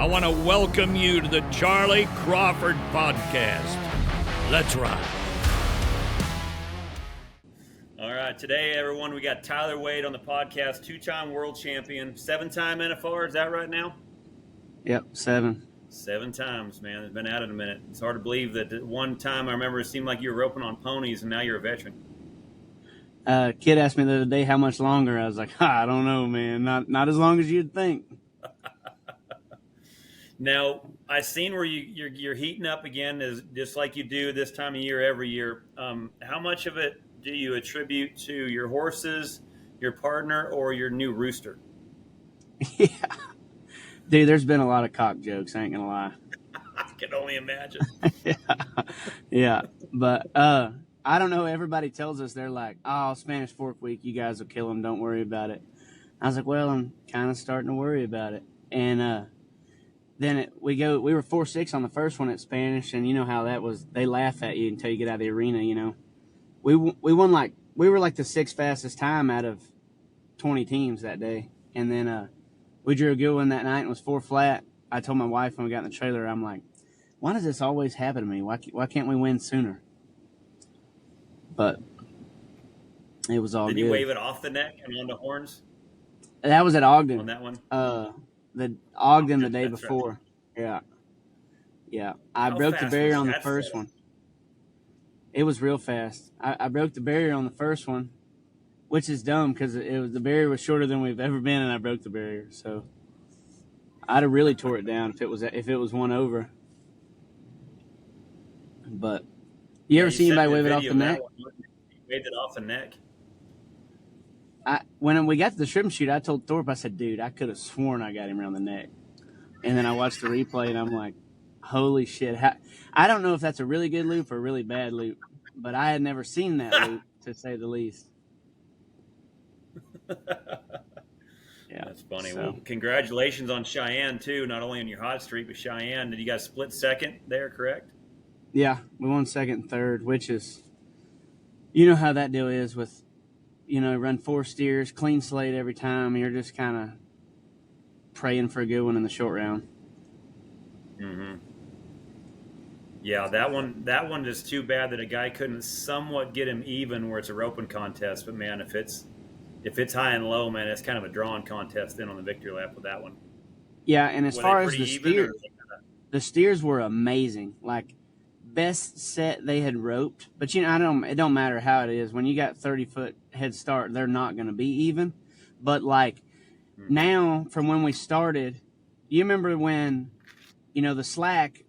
I want to welcome you to the Charly Crawford podcast. Let's ride. All right, today, everyone, we got Tyler Wade on the podcast, two-time world champion, seven-time NFR. Is that right now? Yep, 7. 7 times, man. It's been at it a minute. It's hard to believe that one time I remember it seemed like you were roping on ponies, and now you're a veteran. Kid asked me the other day how much longer. I was like, I don't know, man. Not as long as you'd think. Now, I've seen where you're heating up again, is just like you do this time of year every year. How much of it do you attribute to your horses, your partner, or your new rooster? Yeah. Dude, there's been a lot of cock jokes, I ain't gonna lie. I can only imagine. Yeah. But I don't know. Everybody tells us, they're like, oh, Spanish Fork Week, you guys will kill them. Don't worry about it. I was like, well, I'm kind of starting to worry about it. And then we were 4-6 on the first one at Spanish, and you know how that was. They laugh at you until you get out of the arena, you know. We won we were like the 6th fastest time out of 20 teams that day. And then we drew a good one that night and was 4 flat. I told my wife when we got in the trailer, I'm like, why does this always happen to me? Why can't we win sooner? But it was all good. Did you wave it off the neck and on the horns? That was at Ogden. On that one? The Ogden the day before. Right. Yeah. I broke the barrier on the first one. It was real fast. I broke the barrier on the first one, which is dumb because the barrier was shorter than we've ever been, and I broke the barrier. So I'd have really tore it down if it was one over. But you ever see anybody wave it off the neck? You waved it off the neck. When we got to the shrimp shoot, I told Thorpe, I said, dude, I could have sworn I got him around the neck. And then I watched the replay, and I'm like, holy shit. I don't know if that's a really good loop or a really bad loop, but I had never seen that loop, to say the least. Yeah, that's funny. So. Well, congratulations on Cheyenne, too, not only on your hot streak, but Cheyenne. Did you guys split second there, correct? Yeah, we won second and third, which is, you know how that deal is with, run 4 steers, clean slate every time. You're just kind of praying for a good one in the short round. Mm-hmm. Yeah, that one is too bad that a guy couldn't somewhat get him even where it's a roping contest. But man, if it's high and low, man, it's kind of a drawing contest then on the victory lap with that one. Yeah, and as far as the steers were amazing. Like, best set they had roped, but it don't matter how it is. When you got 30-foot head start, they're not going to be even. But like now, from when we started, you remember when, the slack,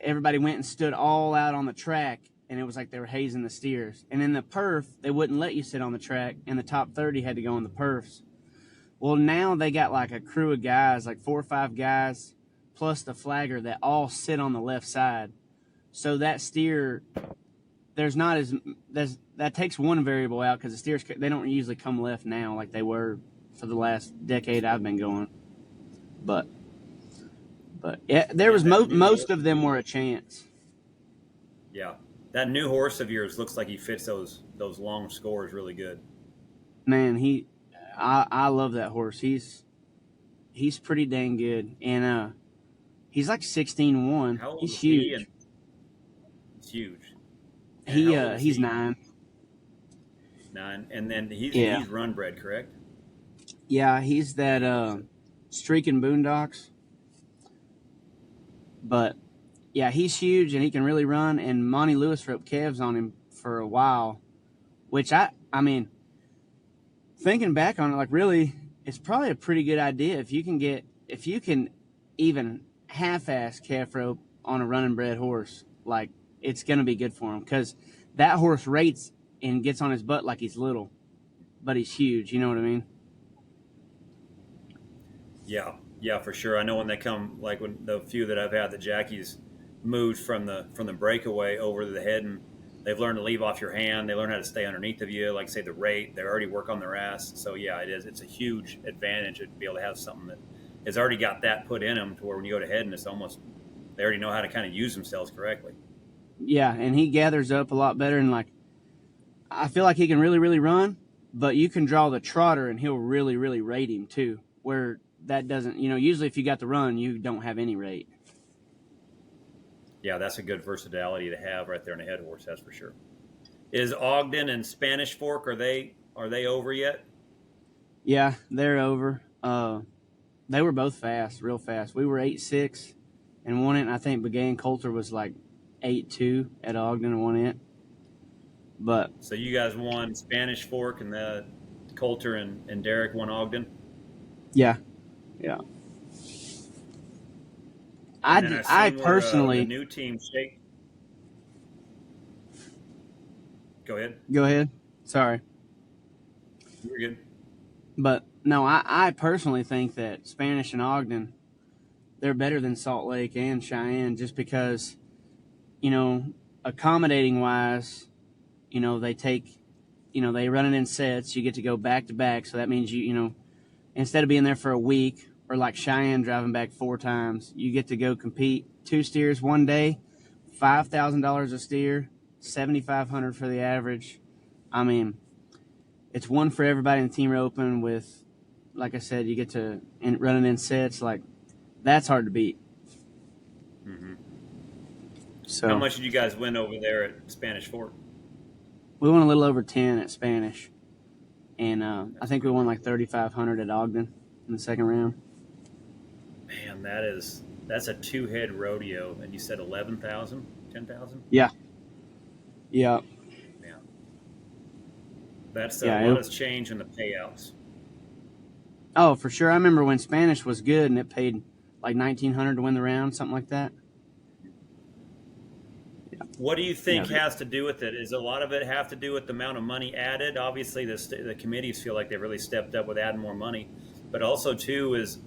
everybody went and stood all out on the track, and it was like they were hazing the steers. And in the perf, they wouldn't let you sit on the track, and the top 30 had to go in the perfs. Well, now they got like a crew of guys, like 4 or 5 guys, plus the flagger that all sit on the left side. So that steer, that takes one variable out because the steers, they don't usually come left now like they were for the last decade I've been going. But yeah, there was most of them were a chance. Yeah, that new horse of yours looks like he fits those long scores really good. Man, I love that horse. He's pretty dang good, and he's like 16-1. How old he's is huge. He? He's huge. He's 9. 9, and then he's run bred, correct? Yeah, he's that streaking boondocks. But yeah, he's huge and he can really run. And Monty Lewis roped calves on him for a while, which I mean, thinking back on it, like really, it's probably a pretty good idea if you can even half-ass calf rope on a running bred horse. Like, it's going to be good for him because that horse rates and gets on his butt like he's little, but he's huge. You know what I mean? Yeah, for sure. I know when they come, like when the few that I've had, the jackies moved from the breakaway over to the head, and they've learned to leave off your hand. They learn how to stay underneath of you, like say the rate. They already work on their ass. So yeah, it is. It's a huge advantage to be able to have something that has already got that put in them to where when you go to head, and it's almost they already know how to kind of use themselves correctly. Yeah, and he gathers up a lot better, and like I feel like he can really, really run, but you can draw the trotter, and he'll really, really rate him too. Where that doesn't, usually if you got the run, you don't have any rate. Yeah, that's a good versatility to have right there in a head horse, that's for sure. Is Ogden and Spanish Fork, are they over yet? Yeah, they're over. They were both fast, real fast. We were 8.6 and won it, and I think Began Coulter was like 8.2 at Ogden and won it. But so you guys won Spanish Fork, and the Coulter and Derek won Ogden? Yeah. I personally the new team shake. Go ahead. Sorry. You're good. But no, I personally think that Spanish and Ogden, they're better than Salt Lake and Cheyenne, just because, accommodating wise, they take, they run it in sets. You get to go back to back. So that means you instead of being there for a week, or like Cheyenne driving back 4 times, you get to go compete 2 steers one day, $5,000 a steer, $7,500 for the average. I mean, it's one for everybody in the team open with, like I said, you get to run it in sets. Like, that's hard to beat. Mm-hmm. So, how much did you guys win over there at Spanish Fork? We won a little over 10 at Spanish. And I think we won like 3,500 at Ogden in the second round. Man, that's a 2-head rodeo, and you said 11,000, 10,000? Yeah. That's what has changed in the payouts. Oh, for sure. I remember when Spanish was good and it paid like $1,900 to win the round, something like that. Yeah. What do you think has to do with it? Is a lot of it have to do with the amount of money added? Obviously, the committees feel like they've really stepped up with adding more money, but also too is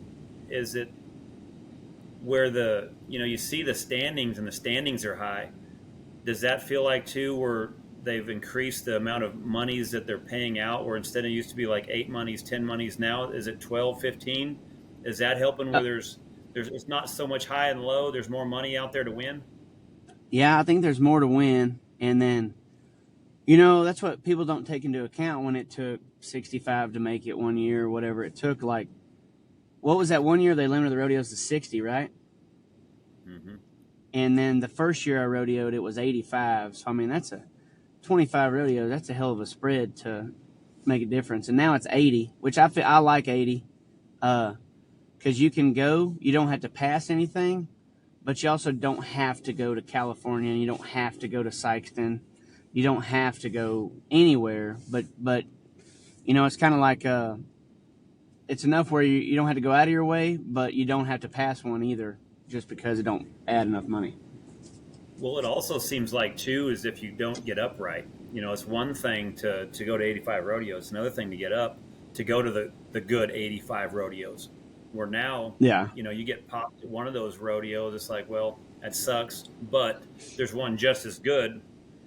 it where you see the standings and the standings are high? Does that feel like too where they've increased the amount of monies that they're paying out, where instead it used to be like 8 monies, 10 monies, now is it 12, 15? Is that helping where there's it's not so much high and low, there's more money out there to win? Yeah, I think there's more to win. And then, that's what people don't take into account when it took 65 to make it one year or whatever it took. Like, what was that one year they limited the rodeos to 60, right? Mm-hmm. And then the first year I rodeoed, it was 85. So, I mean, that's a 25 rodeos. That's a hell of a spread to make a difference. And now it's 80, which I like 80. Because you can go, you don't have to pass anything, but you also don't have to go to California, and you don't have to go to Sykeston. You don't have to go anywhere. But it's kind of like it's enough where you don't have to go out of your way, but you don't have to pass one either, just because it don't add enough money. Well, it also seems like, too, is if you don't get up right. It's one thing to go to 85 rodeos. It's another thing to get up, to go to the good 85 rodeos. Where now, you get popped at one of those rodeos, it's like, well, that sucks. But there's one just as good,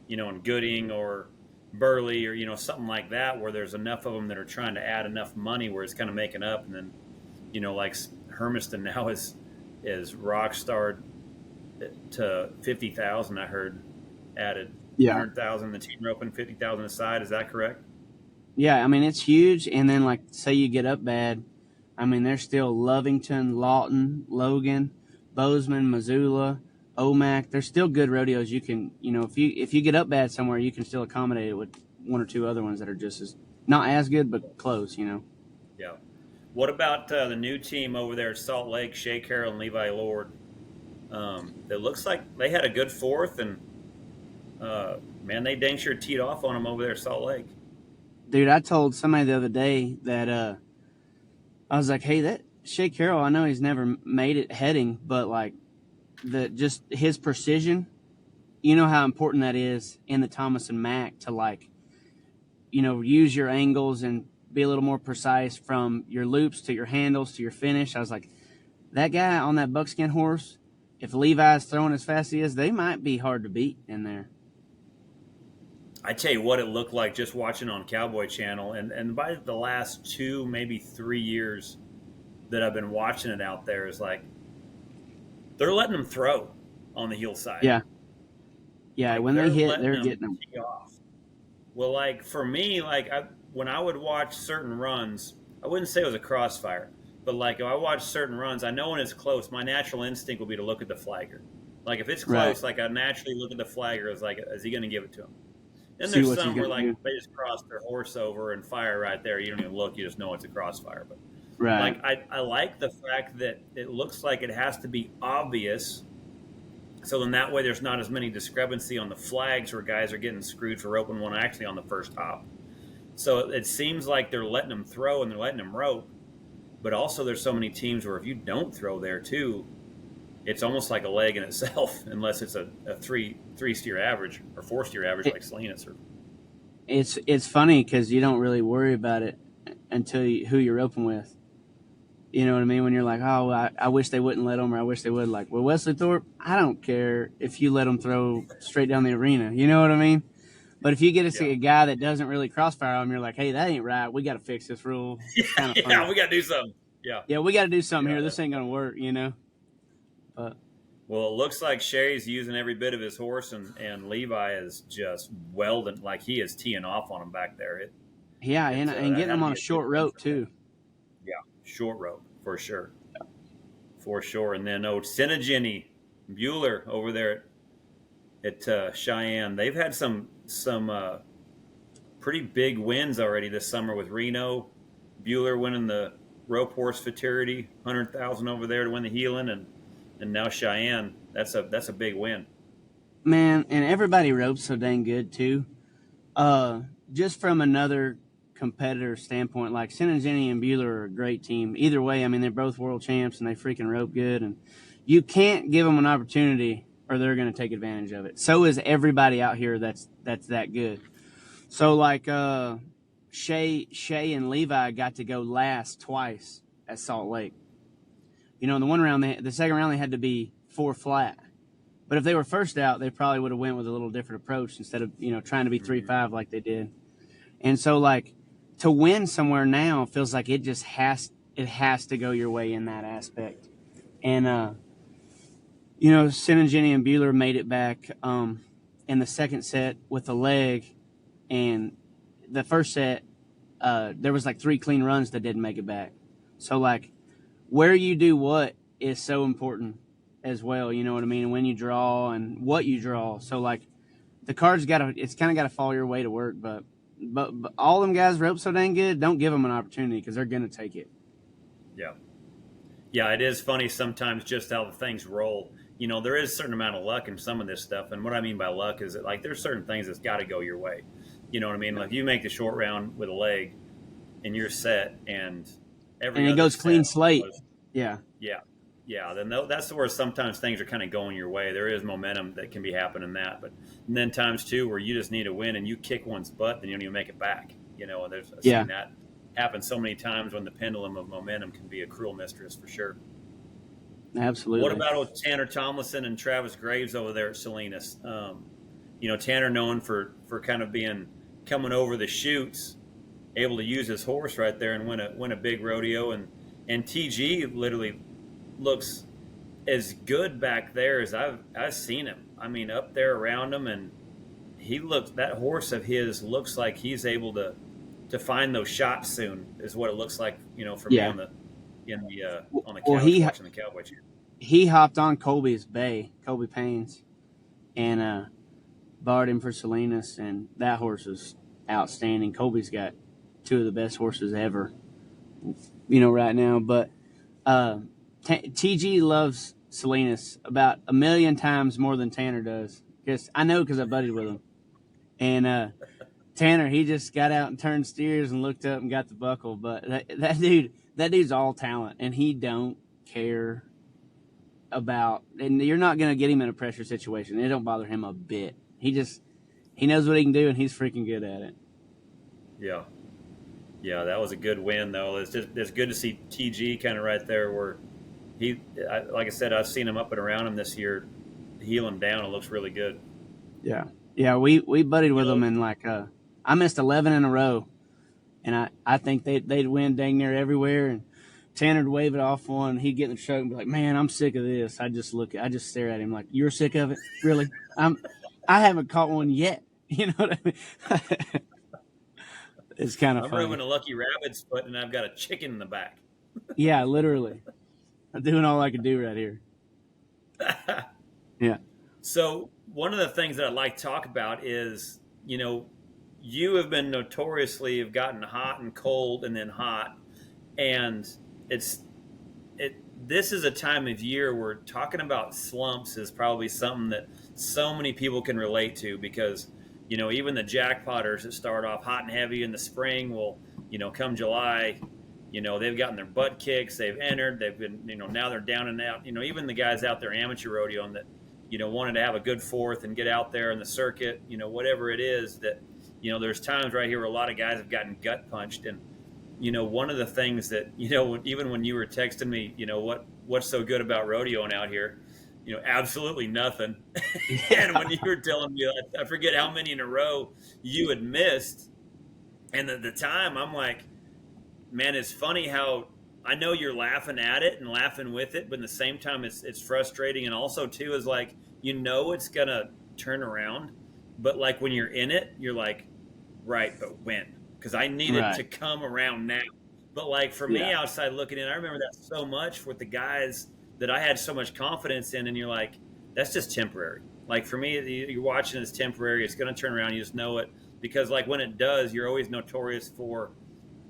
in Gooding or Burley or, something like that, where there's enough of them that are trying to add enough money where it's kind of making up. And then, like Hermiston now is rock starred to 50,000, I heard, added. 100,000 the team rope and 50,000 aside. Is that correct? Yeah, I mean, it's huge. And then, like, say you get up bad, I mean, there's still Lovington, Lawton, Logan, Bozeman, Missoula, Omak. There's still good rodeos. You can, if you get up bad somewhere, you can still accommodate it with 1 or 2 other ones that are just as not as good, but close. Yeah. What about the new team over there at Salt Lake, Shea Carroll and Levi Lord? It looks like they had a good 4th, and man, they dang sure teed off on them over there at Salt Lake. Dude, I told somebody the other day that I was like, hey, that Shea Carroll, I know he's never made it heading, but like just his precision, how important that is in the Thomas and Mack to like, use your angles and be a little more precise from your loops to your handles to your finish. I was like, that guy on that buckskin horse, if Levi's throwing as fast as he is, they might be hard to beat in there. I tell you what it looked like just watching on Cowboy Channel, and by the last 2, maybe 3 years that I've been watching it out there, is like they're letting them throw on the heel side. Yeah, like when they hit, they're getting them off. Well, like for me, like when I would watch certain runs, I wouldn't say it was a crossfire, But like if I watch certain runs, I know when it's close, my natural instinct will be to look at the flagger. Like if it's close, like I naturally look at the flagger as like, is he going to give it to him? And there's some where like they just cross their horse over and fire right there. You don't even look; you just know it's a crossfire. But like I like the fact that it looks like it has to be obvious. So then that way there's not as many discrepancy on the flags where guys are getting screwed for roping one actually on the first hop. So it seems like they're letting them throw and they're letting them rope. But also there's so many teams where if you don't throw there too, it's almost like a leg in itself, unless it's a three steer average or 4 steer average like Salinas. It's funny because you don't really worry about it until who you're roping with. You know what I mean? When you're like, oh, I wish they wouldn't let them, or I wish they would. Like, well, Wesley Thorpe, I don't care if you let them throw straight down the arena. You know what I mean? But if you get to see a guy that doesn't really crossfire them, you're like, hey, that ain't right. We got to fix this rule. Yeah, we got to do something. Yeah, we got to do something here. This ain't going to work, you know? But well, it looks like Shay's using every bit of his horse, and Levi is just welding, like he is teeing off on him back there. And getting him on a short rope, too. Yeah, short rope, for sure. For sure. And then, Senegini, Bueller over there at Cheyenne. They've had some pretty big wins already this summer with Reno. Bueller winning the rope horse futurity, 100,000 over there to win the Heelan, and now Cheyenne. That's a big win. Man, and everybody ropes so dang good too. Just from another competitor standpoint, like Senegini and Bueller are a great team. Either way, I mean they're both world champs and they freaking rope good, and you can't give them an opportunity or they're going to take advantage of it. So is everybody out here that's that good. So like Shay and Levi got to go last twice at Salt Lake. You know, in the one round, the second round they had to be 4 flat. But if they were first out, they probably would have went with a little different approach instead of, trying to be 3-5 like they did. And so like to win somewhere now feels like it just has to go your way in that aspect. And Senegini and Bueller made it back in the second set with a leg, and the first set there was like 3 clean runs that didn't make it back. So like where you do what is so important as well, you know what I mean? And when you draw and what you draw. So like the cards it's kind of got to fall your way to work, but all them guys rope so dang good, don't give them an opportunity because they're going to take it. Yeah, it is funny sometimes just how the things roll. There is a certain amount of luck in some of this stuff. And what I mean by luck is that like there's certain things that's got to go your way. You know what I mean? Like you make the short round with a leg and you're set, and it goes clean slate. Yeah. Then that's where sometimes things are kind of going your way. There is momentum that can be happening but then times too where you just need a win and you kick one's butt, then you don't even make it back. And I've seen that happen so many times when the pendulum of momentum can be a cruel mistress for sure. Absolutely. What about old Tanner Tomlinson and Travis Graves over there at Salinas? Tanner known for kind of coming over the chutes, able to use his horse right there and win a big rodeo, and TG literally looks as good back there as I've seen him. I mean, up there around him, and that horse of his looks like he's able to find those shots soon. Is what it looks like, for me on the couch watching the Cowboy Steel. He hopped on Colby Payne's, and borrowed him for Salinas, and that horse was outstanding. Colby's got 2 of the best horses ever, right now. But TG loves Salinas about 1 million times more than Tanner does. Because I buddied with him. And Tanner, he just got out and turned steers and looked up and got the buckle. But that dude's all talent, and he don't care about. And you're not going to get him in a pressure situation. It don't bother him a bit. He knows what he can do, and he's freaking good at it. Yeah, that was a good win, though. It's good to see TG kind of right there where like I said, I've seen him up and around him this year, heeling down. It looks really good. Yeah, we buddied with him, and like I missed 11 in a row, and I think they'd win dang near everywhere. And Tanner'd wave it off one, he'd get in the truck and be like, "Man, I'm sick of this." I just stare at him like, "You're sick of it, really?" I haven't caught one yet. You know what I mean? It's kind of funny. I'm roving a lucky rabbit's foot, and I've got a chicken in the back. Yeah, literally. I'm doing all I can do right here. Yeah. So one of the things that I'd like to talk about is, you have been notoriously have gotten hot and cold and then hot, and it's it. This is a time of year where talking about slumps is probably something that so many people can relate to because, even the jackpotters that start off hot and heavy in the spring will, come July, they've gotten their butt kicks, they've entered, they've been, now they're down and out. Even the guys out there amateur rodeoing that, wanted to have a good fourth and get out there in the circuit, whatever it is that, there's times right here where a lot of guys have gotten gut punched. And, one of the things that, even when you were texting me, what's so good about rodeoing out here, absolutely nothing. And when you were telling me, I forget how many in a row you had missed. And at the time I'm like, man, it's funny how I know you're laughing at it and laughing with it, but at the same time, it's frustrating. And also, too, is like, it's going to turn around. But like when you're in it, you're like, right, but when? Because I need it to come around now. But like for me outside looking in, I remember that so much with the guys that I had so much confidence in. And you're like, that's just temporary. Like for me, you're watching it's temporary. It's going to turn around. You just know it. Because like when it does, you're always notorious for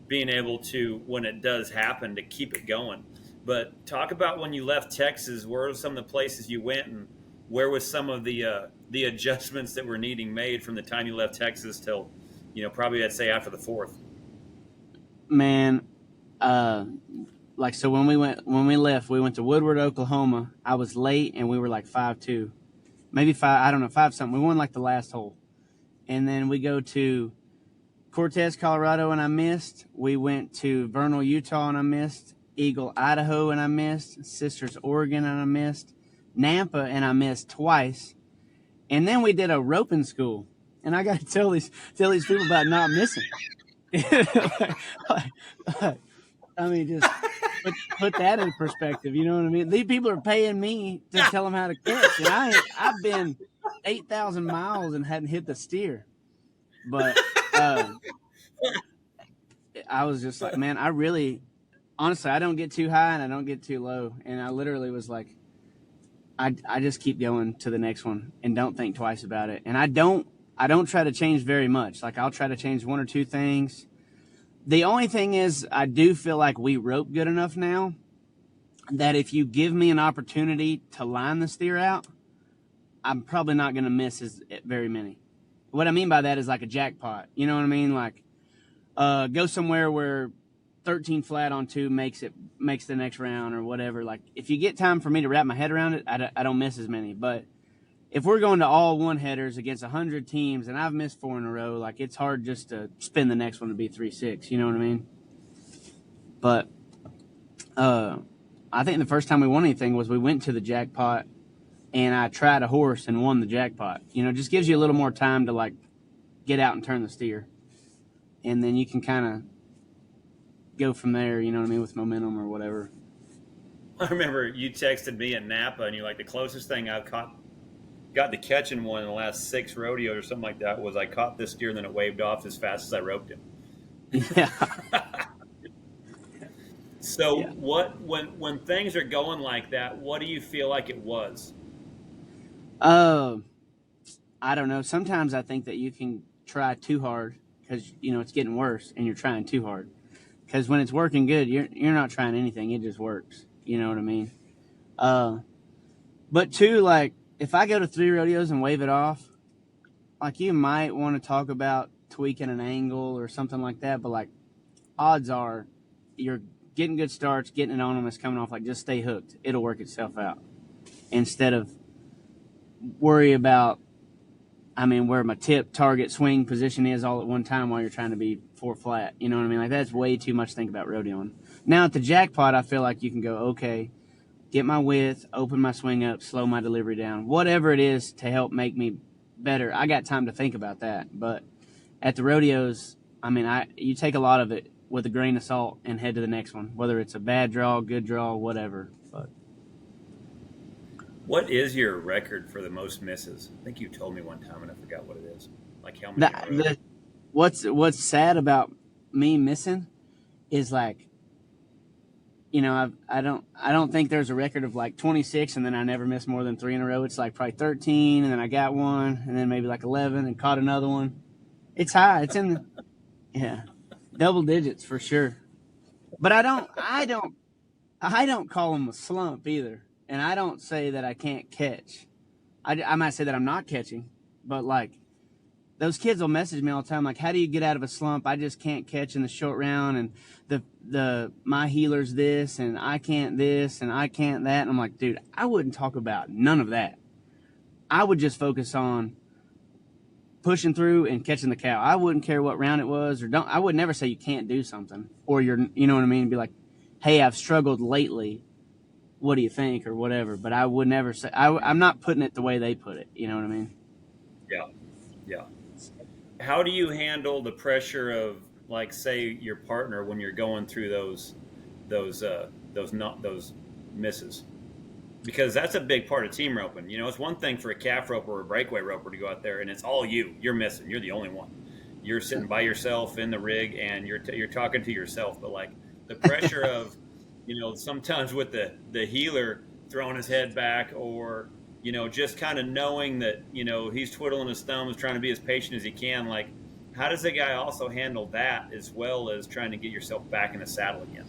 being able to, when it does happen, to keep it going. But talk about when you left Texas, where were some of the places you went and where was some of the adjustments that were needing made from the time you left Texas till, probably I'd say after the fourth? Man, so when we left, we went to Woodward, Oklahoma. I was late and we were like 5-2, maybe 5 something. We won like the last hole. And then we go to Cortez, Colorado, and I missed. We went to Vernal, Utah, and I missed. Eagle, Idaho, and I missed. Sisters, Oregon, and I missed. Nampa, and I missed twice. And then we did a roping school. And I got to tell these people about not missing. I mean, just put that in perspective. You know what I mean? These people are paying me to tell them how to catch. And I've been 8,000 miles and hadn't hit the steer. But I was just like, man, honestly, I don't get too high and I don't get too low. And I literally was like, I just keep going to the next one and don't think twice about it. And I don't try to change very much. Like I'll try to change one or two things. The only thing is I do feel like we rope good enough now that if you give me an opportunity to line the steer out, I'm probably not going to miss very many. What I mean by that is like a jackpot. You know what I mean? Like go somewhere where 13 flat on 2 makes the next round or whatever. Like if you get time for me to wrap my head around it, I don't miss as many. But if we're going to all one headers against 100 teams and I've missed 4 in a row, like it's hard just to spin the next one to be 3-6. You know what I mean? But I think the first time we won anything was we went to the jackpot and I tried a horse and won the jackpot. It just gives you a little more time to like get out and turn the steer. And then you can kind of go from there, you know what I mean, with momentum or whatever. I remember you texted me in Napa and you're like, the closest thing I've got to catching one in the last 6 rodeos or something like that was I caught this deer and then it waved off as fast as I roped him. Yeah. So when things are going like that, what do you feel like it was? I don't know. Sometimes I think that you can try too hard because, it's getting worse and you're trying too hard. Because when it's working good, you're not trying anything. It just works. You know what I mean? But too, like, if I go to 3 rodeos and wave it off, like, you might want to talk about tweaking an angle or something like that. But, like, odds are you're getting good starts, getting it on them, it's coming off. Like, just stay hooked. It'll work itself out. Instead of worry about, where my tip, target, swing position is all at one time while you're trying to be 4 flat. You know what I mean? Like, that's way too much to think about rodeoing. Now, at the jackpot, I feel like you can go, okay, get my width, open my swing up, slow my delivery down. Whatever it is to help make me better. I got time to think about that. But at the rodeos, you take a lot of it with a grain of salt and head to the next one, whether it's a bad draw, good draw, whatever. But what is your record for the most misses? I think you told me one time and I forgot what it is. Like how many? What's sad about me missing is like I don't think there's a record of like 26 and then I never missed more than 3 in a row. It's like probably 13 and then I got one and then maybe like 11 and caught another one. It's high. It's in the double digits for sure. But I don't call them a slump either. And I don't say that I can't catch. I might say that I'm not catching, but like those kids will message me all the time, like, how do you get out of a slump? I just can't catch in the short round, and my healer's this, and I can't this, and I can't that. And I'm like, dude, I wouldn't talk about none of that. I would just focus on pushing through and catching the cow. I wouldn't care what round it was, I would never say you can't do something, or you know what I mean? Be like, hey, I've struggled lately. What do you think, or whatever? But I would never say, I'm not putting it the way they put it. You know what I mean? Yeah. How do you handle the pressure of, like, say, your partner when you're going through those misses? Because that's a big part of team roping. It's one thing for a calf roper or a breakaway roper to go out there and it's all you're missing. You're the only one. You're sitting by yourself in the rig and you're talking to yourself. But like the pressure of, sometimes with the healer throwing his head back or, just kind of knowing that, he's twiddling his thumbs, trying to be as patient as he can. Like, how does a guy also handle that as well as trying to get yourself back in the saddle again?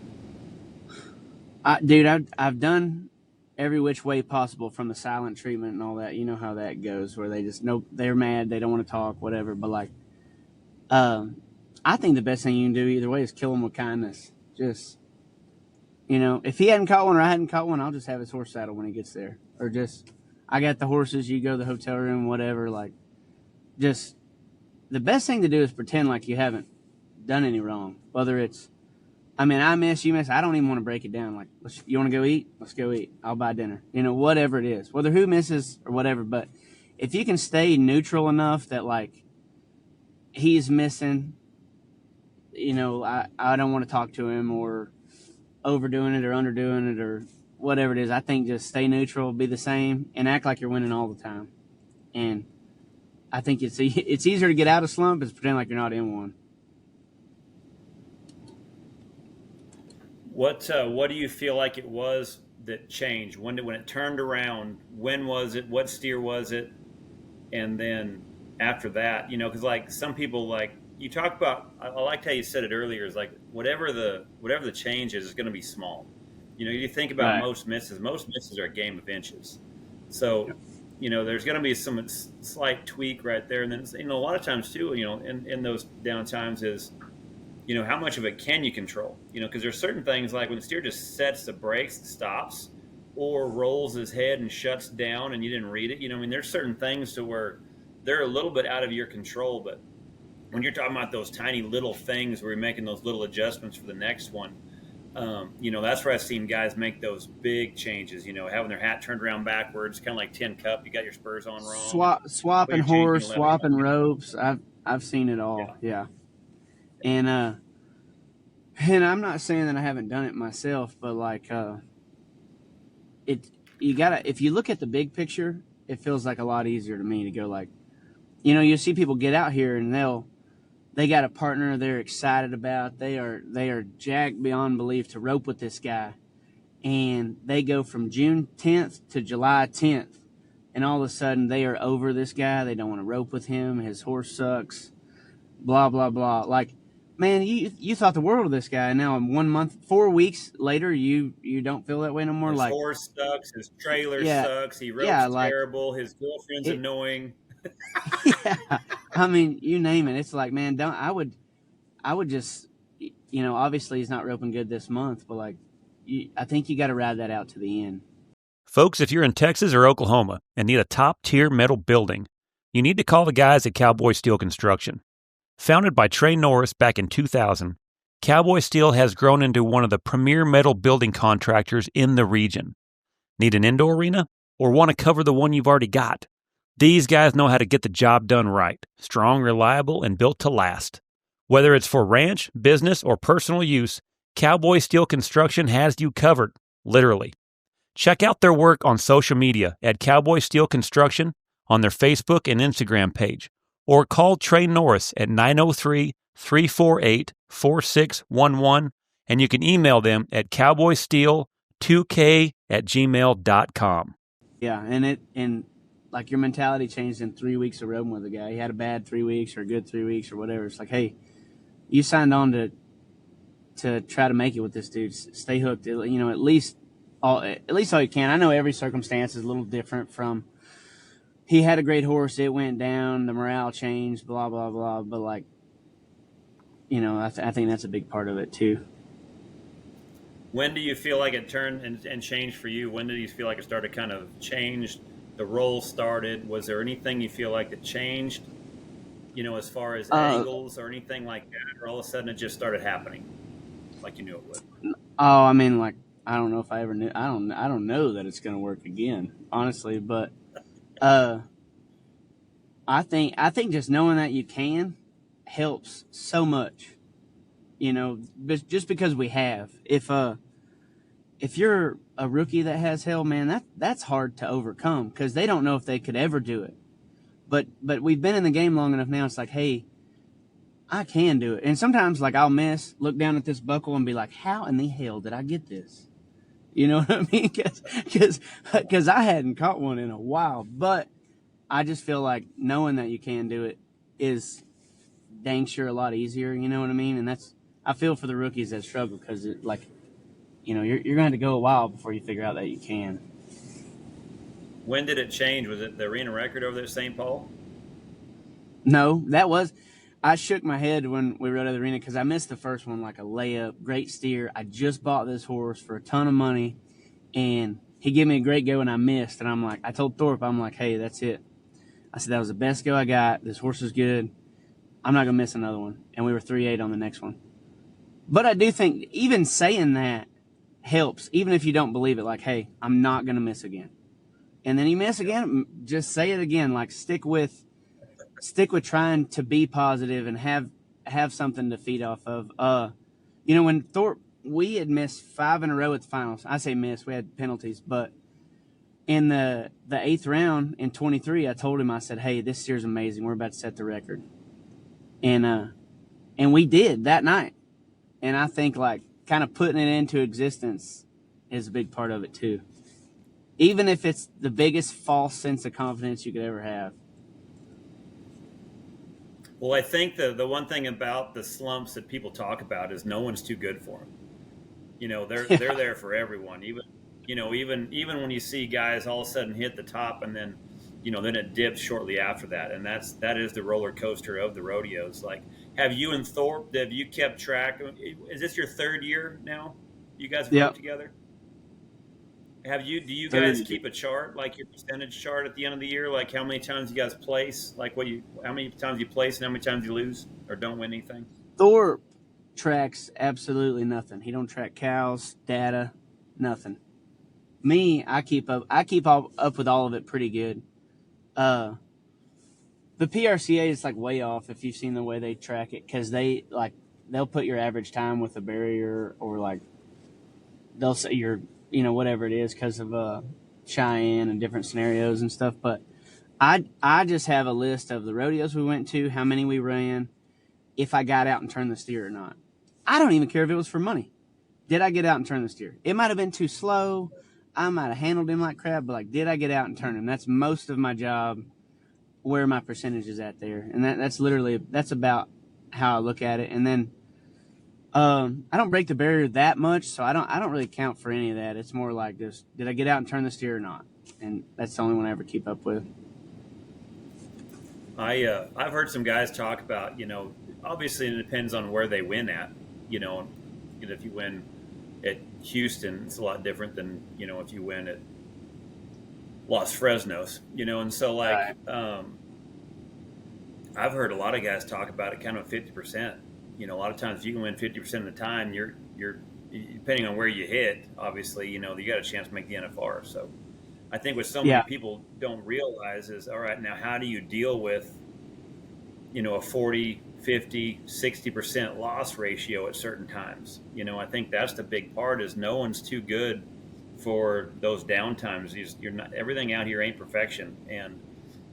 Dude, I've done every which way possible from the silent treatment and all that. You know how that goes, where they just know they're mad, they don't want to talk, whatever. But like, I think the best thing you can do either way is kill them with kindness. Just, if he hadn't caught one or I hadn't caught one, I'll just have his horse saddle when he gets there. Or just, I got the horses, you go to the hotel room, whatever. Like, just, the best thing to do is pretend like you haven't done any wrong. Whether it's, I miss, you miss, I don't even want to break it down. Like, you want to go eat? Let's go eat. I'll buy dinner. Whatever it is. Whether who misses or whatever. But if you can stay neutral enough that, like, he's missing, I don't want to talk to him or overdoing it or underdoing it or whatever it is. I think just stay neutral, be the same, and act like you're winning all the time. And I think it's easier to get out of slump is pretend like you're not in one. What do you feel like it was that changed? When it turned around, when was it? What steer was it? And then after that, because like some people, like you talk about, I liked how you said it earlier, is like whatever the change is going to be small. You think about right. Most misses are a game of inches. So, there's going to be some slight tweak right there. And then, a lot of times too, in those down times is, how much of it can you control? Because there's certain things like when the steer just sets the brakes, stops, or rolls his head and shuts down and you didn't read it. There's certain things to where they're a little bit out of your control. But when you're talking about those tiny little things where you're making those little adjustments for the next one, that's where I've seen guys make those big changes, having their hat turned around backwards, kind of like tin cup. You got your spurs on wrong. Swapping horse, swapping ropes. I've seen it all. Yeah. And I'm not saying that I haven't done it myself, but like, if you look at the big picture, it feels like a lot easier to me to go like, you see people get out here and they got a partner they're excited about. They are jacked beyond belief to rope with this guy. And they go from June 10th to July 10th. And all of a sudden they are over this guy. They don't want to rope with him. His horse sucks. Blah, blah, blah. Like, man, you thought the world of this guy. And now 1 month, 4 weeks later, you don't feel that way no more. His like horse sucks. His trailer sucks. He ropes terrible. His girlfriend's annoying. Yeah, you name it. It's like, man, I would just, obviously he's not roping good this month, but like, I think you got to ride that out to the end. Folks, if you're in Texas or Oklahoma and need a top-tier metal building, you need to call the guys at Cowboy Steel Construction. Founded by Trey Norris back in 2000, Cowboy Steel has grown into one of the premier metal building contractors in the region. Need an indoor arena or want to cover the one you've already got? These guys know how to get the job done right, strong, reliable, and built to last. Whether it's for ranch, business, or personal use, Cowboy Steel Construction has you covered, literally. Check out their work on social media at Cowboy Steel Construction on their Facebook and Instagram page, or call Trey Norris at 903-348-4611 and you can email them at cowboysteel2k@gmail.com. Yeah, and like your mentality changed in 3 weeks of roping with a guy. He had a bad 3 weeks or a good 3 weeks or whatever. It's like, hey, you signed on to try to make it with this dude. Stay hooked. You know, at least all you can. I know every circumstance is a little different from. He had a great horse. It went down. The morale changed. Blah blah blah. But like, you know, I think that's a big part of it too. When do you feel like it turned and changed for you? When did you feel like it started kind of changed? The role started. Was there anything you feel like it changed? You know, as far as angles or anything like that, or all of a sudden it just started happening, like you knew it would? Oh, I mean, like I don't know if I ever knew. I don't know that it's going to work again, honestly. But I think just knowing that you can helps so much. You know, just because we have. If you're a rookie that has hell, man, that's hard to overcome because they don't know if they could ever do it. But we've been in the game long enough now. It's like, hey, I can do it. And sometimes, like, I'll look down at this buckle and be like, how in the hell did I get this? You know what I mean? Because I hadn't caught one in a while. But I just feel like knowing that you can do it is dang sure a lot easier. You know what I mean? And I feel for the rookies that struggle because, like, you know, you're going to have to go a while before you figure out that you can. When did it change? Was it the arena record over there at St. Paul? No, I shook my head when we rode at the arena because I missed the first one like a layup. Great steer. I just bought this horse for a ton of money, and he gave me a great go, and I missed. And I told Thorpe, I'm like, hey, that's it. I said, that was the best go I got. This horse is good. I'm not going to miss another one. And we were 3-8 on the next one. But I do think even saying that helps, even if you don't believe it, like, hey, I'm not going to miss again. And then you miss again, just say it again. Like, stick with trying to be positive and have something to feed off of. You know, when Thorpe, we had missed 5 in a row at the finals. I say miss, we had penalties, but in the 8th round in 23, I told him, I said, hey, this steer's amazing. We're about to set the record. And we did that night. And I think, like, kind of putting it into existence is a big part of it too. Even if it's the biggest false sense of confidence you could ever have. Well, I think the one thing about the slumps that people talk about is no one's too good for them. You know, they're there for everyone. Even when you see guys all of a sudden hit the top and then, you know, then it dips shortly after that, and that is the roller coaster of the rodeos. Like, have you and Thorpe, have you kept track? Is this your 3rd year now? You guys have worked together? Do you guys keep a chart, like your percentage chart at the end of the year? Like how many times you guys place, like how many times you place and how many times you lose or don't win anything? Thorpe tracks absolutely nothing. He don't track cows, data, nothing. Me, I keep up with all of it pretty good. The PRCA is like way off if you've seen the way they track it, because they'll put your average time with a barrier, or like they'll say your, you know, whatever it is because of Cheyenne and different scenarios and stuff. But I just have a list of the rodeos we went to, how many we ran, if I got out and turned the steer or not. I don't even care if it was for money. Did I get out and turn the steer? It might have been too slow. I might have handled him like crap, but like, did I get out and turn him? That's most of my job, where my percentage is at there. And that's about how I look at it. And then I don't break the barrier that much, so I don't really count for any of that. It's more like just, did I get out and turn the steer or not? And that's the only one I ever keep up with. I've heard some guys talk about, you know, obviously it depends on where they win at. You know, if you win at Houston, it's a lot different than, you know, if you win at Los Fresnos, you know. And so, like, right. I've heard a lot of guys talk about it kind of 50%. You know, a lot of times you can win 50% of the time. You're depending on where you hit, obviously, you know, you got a chance to make the NFR. So I think what so many people don't realize is, all right, now how do you deal with, you know, a 40, 50, 60% loss ratio at certain times? You know, I think that's the big part, is no one's too good for those downtimes. You're not, everything out here ain't perfection. And,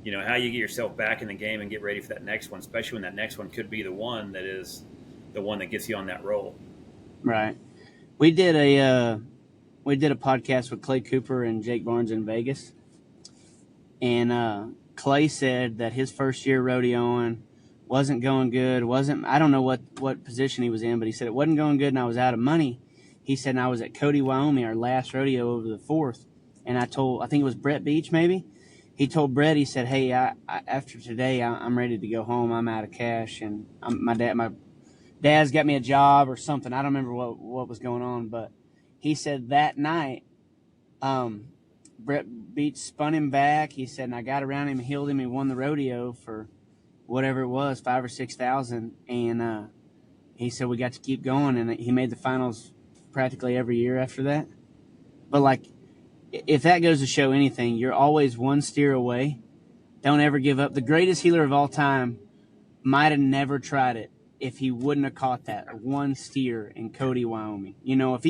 you know, how you get yourself back in the game and get ready for that next one, especially when that next one could be the one that gets you on that roll. Right. We did a podcast with Clay Cooper and Jake Barnes in Vegas, and Clay said that his first year rodeoing wasn't going good. I don't know what position he was in, but he said it wasn't going good, and I was out of money. He said, and I was at Cody, Wyoming, our last rodeo over the 4th, and I think it was Brett Beach, maybe. He told Brett, he said, hey, after today, I'm ready to go home. I'm out of cash, and my dad's got me a job or something. I don't remember what was going on, but he said that night, Brett Beach spun him back. He said, and I got around him, healed him, he won the rodeo for whatever it was, $5,000 or $6,000, and he said we got to keep going, and he made the finals practically every year after that. But like, if that goes to show anything, you're always one steer away. Don't ever give up. The greatest healer of all time might have never tried it if he wouldn't have caught that one steer in Cody, Wyoming. You know, if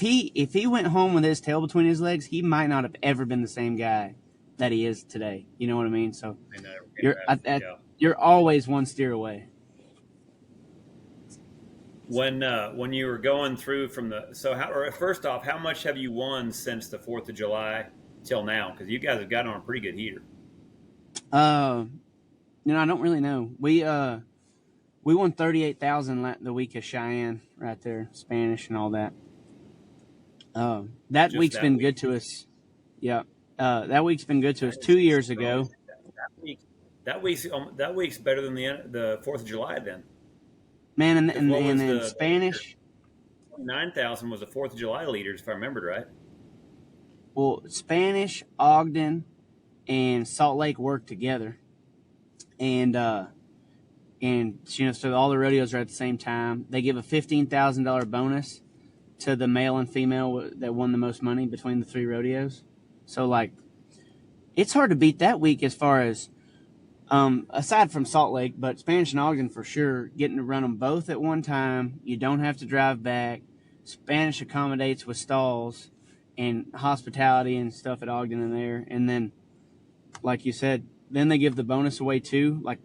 he went home with his tail between his legs, he might not have ever been the same guy that he is today. You know what I mean? So you're always one steer away. When you were going through first off, how much have you won since the 4th of July till now? Because you guys have gotten on a pretty good heater. I don't really know. We won 38,000 the week of Cheyenne right there, Spanish and all that. That week's been good to us. Yeah, that week's been good to us. 2 years ago. That week's better than the 4th of July then. Man, and then Spanish. 9,000 was the 4th of July leaders, if I remembered right. Well, Spanish, Ogden, and Salt Lake work together, and so all the rodeos are at the same time. They give a $15,000 bonus to the male and female that won the most money between the 3 rodeos. So like, it's hard to beat that week as far as. Aside from Salt Lake, but Spanish and Ogden for sure, getting to run them both at one time. You don't have to drive back. Spanish accommodates with stalls and hospitality and stuff at Ogden and there. And then, like you said, then they give the bonus away too. Like,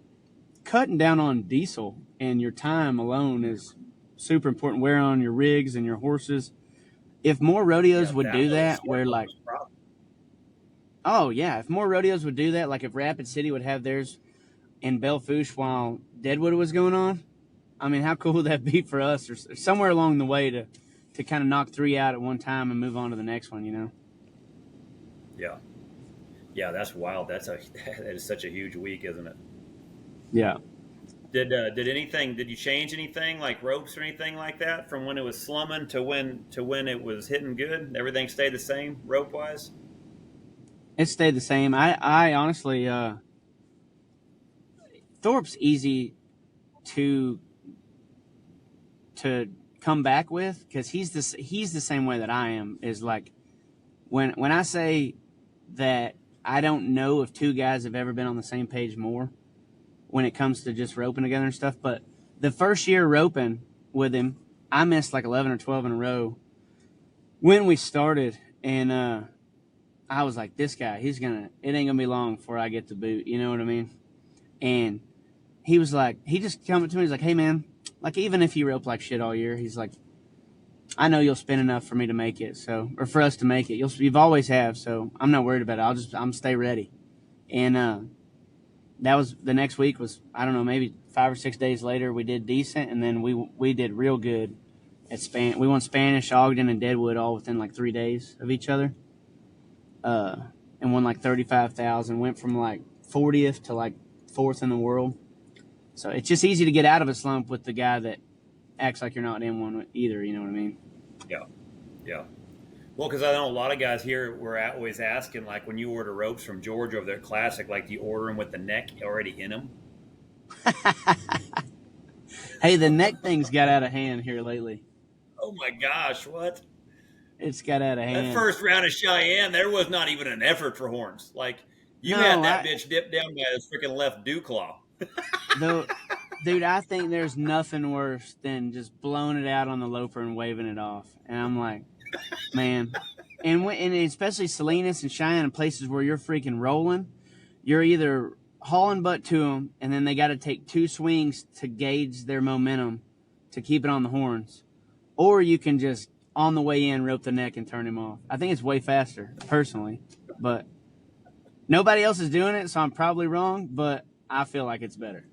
cutting down on diesel and your time alone is super important. Wear on your rigs and your horses. If more rodeos would do that, where like, oh, yeah. If more rodeos would do that, like if Rapid City would have theirs in Belle Fourche while Deadwood was going on, I mean, how cool would that be for us? Or somewhere along the way to kind of knock 3 out at one time and move on to the next one, you know? Yeah. Yeah, that's wild. That is such a huge week, isn't it? Yeah. Did you change anything, like ropes or anything like that, from when it was slumming to when it was hitting good? Everything stayed the same rope-wise? It stayed the same. I honestly, Thorpe's easy to come back with because he's the same way that I am. Is like when I say that I don't know if 2 guys have ever been on the same page more when it comes to just roping together and stuff. But the first year roping with him, I missed like 11 or 12 in a row when we started, and I was like, this guy, it ain't gonna be long before I get the boot, you know what I mean? And he was like, he just came up to me, he's like, hey man, like even if you rope like shit all year, he's like, I know you'll spin enough for me to make it, or for us to make it. You've always have, so I'm not worried about it. I'm stay ready. And that was the next week was, I don't know, maybe 5 or 6 days later, we did decent, and then we did real good at we won Spanish, Ogden, and Deadwood all within like 3 days of each other. And won like 35,000, went from like 40th to like 4th in the world. So it's just easy to get out of a slump with the guy that acts like you're not in one either, you know what I mean? Yeah. Yeah. Well, because I know a lot of guys here were always asking, like, when you order ropes from Georgia over there at Classic, like, do you order them with the neck already in them? Hey, the neck thing's got out of hand here lately. Oh my gosh, what? It's got out of hand. That first round of Cheyenne, there was not even an effort for horns. Like, you had that bitch dipped down by his freaking left dew claw. Dude, I think there's nothing worse than just blowing it out on the loper and waving it off. And I'm like, man. And especially Salinas and Cheyenne and places where you're freaking rolling, you're either hauling butt to them, and then they got to take 2 swings to gauge their momentum to keep it on the horns. Or you can just on the way in, rope the neck and turn him off. I think it's way faster, personally, but nobody else is doing it, so I'm probably wrong, but I feel like it's better.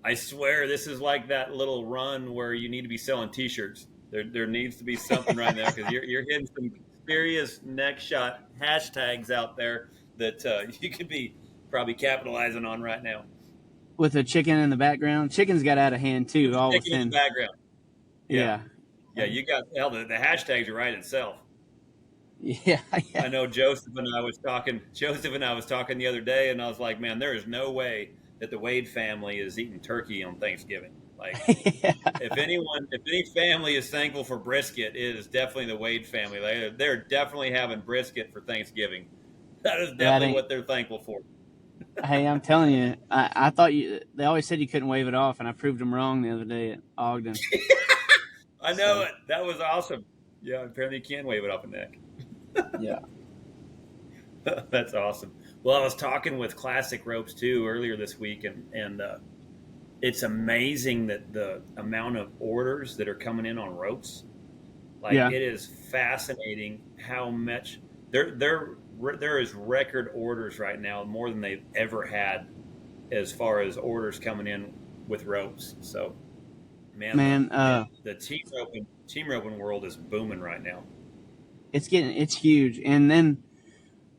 I swear this is like that little run where you need to be selling T-shirts. There needs to be something right now because you're hitting some serious neck shot hashtags out there that you could be probably capitalizing on right now. With a chicken in the background. Chicken's got out of hand, too. All chicken in the background. Yeah. Yeah, you got hell. The hashtags are right itself. Yeah. I know Joseph and I was talking the other day, and I was like, man, there is no way that the Wade family is eating turkey on Thanksgiving. Like, if any family is thankful for brisket, it is definitely the Wade family. They're definitely having brisket for Thanksgiving. That is definitely what they're thankful for. Hey, I'm telling you, I thought they always said you couldn't wave it off, and I proved them wrong the other day at Ogden. I know it. That was awesome. Yeah, apparently you can wave it off a neck. Yeah. That's awesome. Well, I was talking with Classic Ropes too earlier this week, and it's amazing that the amount of orders that are coming in on ropes. Like, it is fascinating how much there is record orders right now, more than they've ever had as far as orders coming in with ropes. So, man, the team roping world is booming right now. It's huge. And then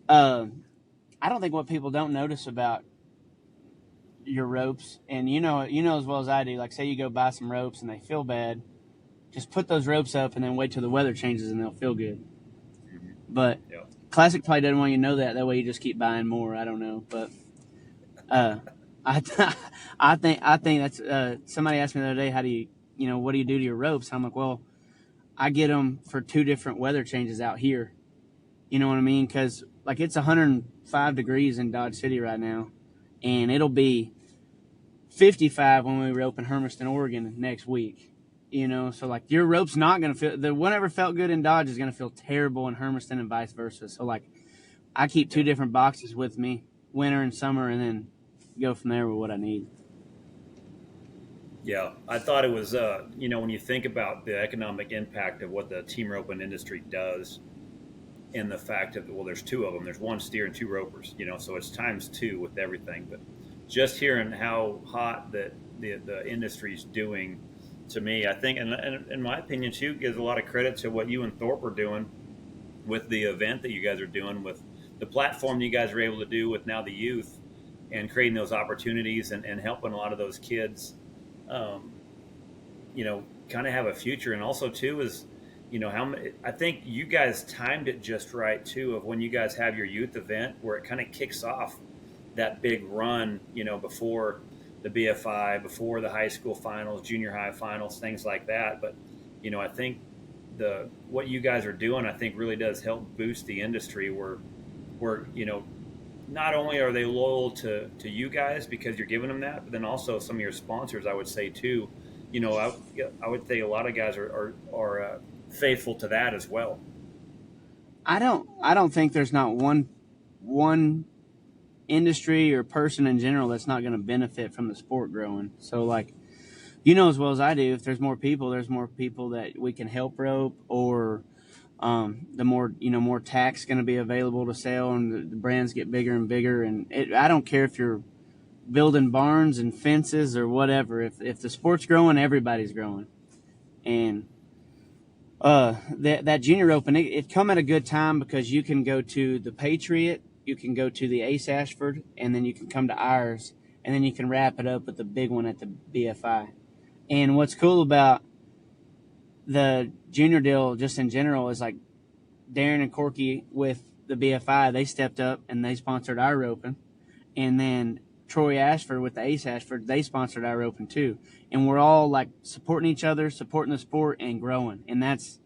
I don't think what people don't notice about your ropes, and you know as well as I do, like say you go buy some ropes and they feel bad, just put those ropes up and then wait till the weather changes and they'll feel good. Mm-hmm. But Classic probably doesn't want you to know that. That way you just keep buying more. I don't know. But I think that's somebody asked me the other day, how do you what do you do to your ropes? I'm like, well, I get them for 2 different weather changes out here. You know what I mean? Because like it's 105 degrees in Dodge City right now, and it'll be 55 when we rope in Hermiston, Oregon next week. So like your rope's not going to feel, whatever felt good in Dodge is going to feel terrible in Hermiston and vice versa. So like I keep 2 different boxes with me, winter and summer, and then go from there with what I need. Yeah, I thought it was, when you think about the economic impact of what the team roping industry does, and the fact of, well, there's 2 of them. There's 1 steer and 2 ropers, so it's times 2 with everything. But just hearing how hot the industry's doing, to me, I think, and in my opinion, too, gives a lot of credit to what you and Thorpe are doing with the event that you guys are doing, with the platform you guys are able to do with now the youth, and creating those opportunities and helping a lot of those kids, kind of have a future. And also, too, is, I think you guys timed it just right, too, of when you guys have your youth event where it kind of kicks off that big run, before the BFI, before the high school finals, junior high finals, things like that. But, I think what you guys are doing, I think really does help boost the industry where not only are they loyal to you guys because you're giving them that, but then also some of your sponsors, I would say too, I would say a lot of guys are faithful to that as well. I don't think there's not one industry or person in general that's not going to benefit from the sport growing. So like, as well as I do, if there's more people that we can help rope, or the more tack's going to be available to sell, and the brands get bigger and bigger. And I don't care if you're building barns and fences or whatever. If the sport's growing, everybody's growing. And that junior open, it come at a good time because you can go to the Patriot, you can go to the Ace Ashford, and then you can come to ours, and then you can wrap it up with the big one at the BFI. And what's cool about the junior deal just in general is like Darren and Corky with the BFI, they stepped up and they sponsored our roping. And then Troy Ashford with the Ace Ashford, they sponsored our roping too. And we're all like supporting each other, supporting the sport, and growing. And that's,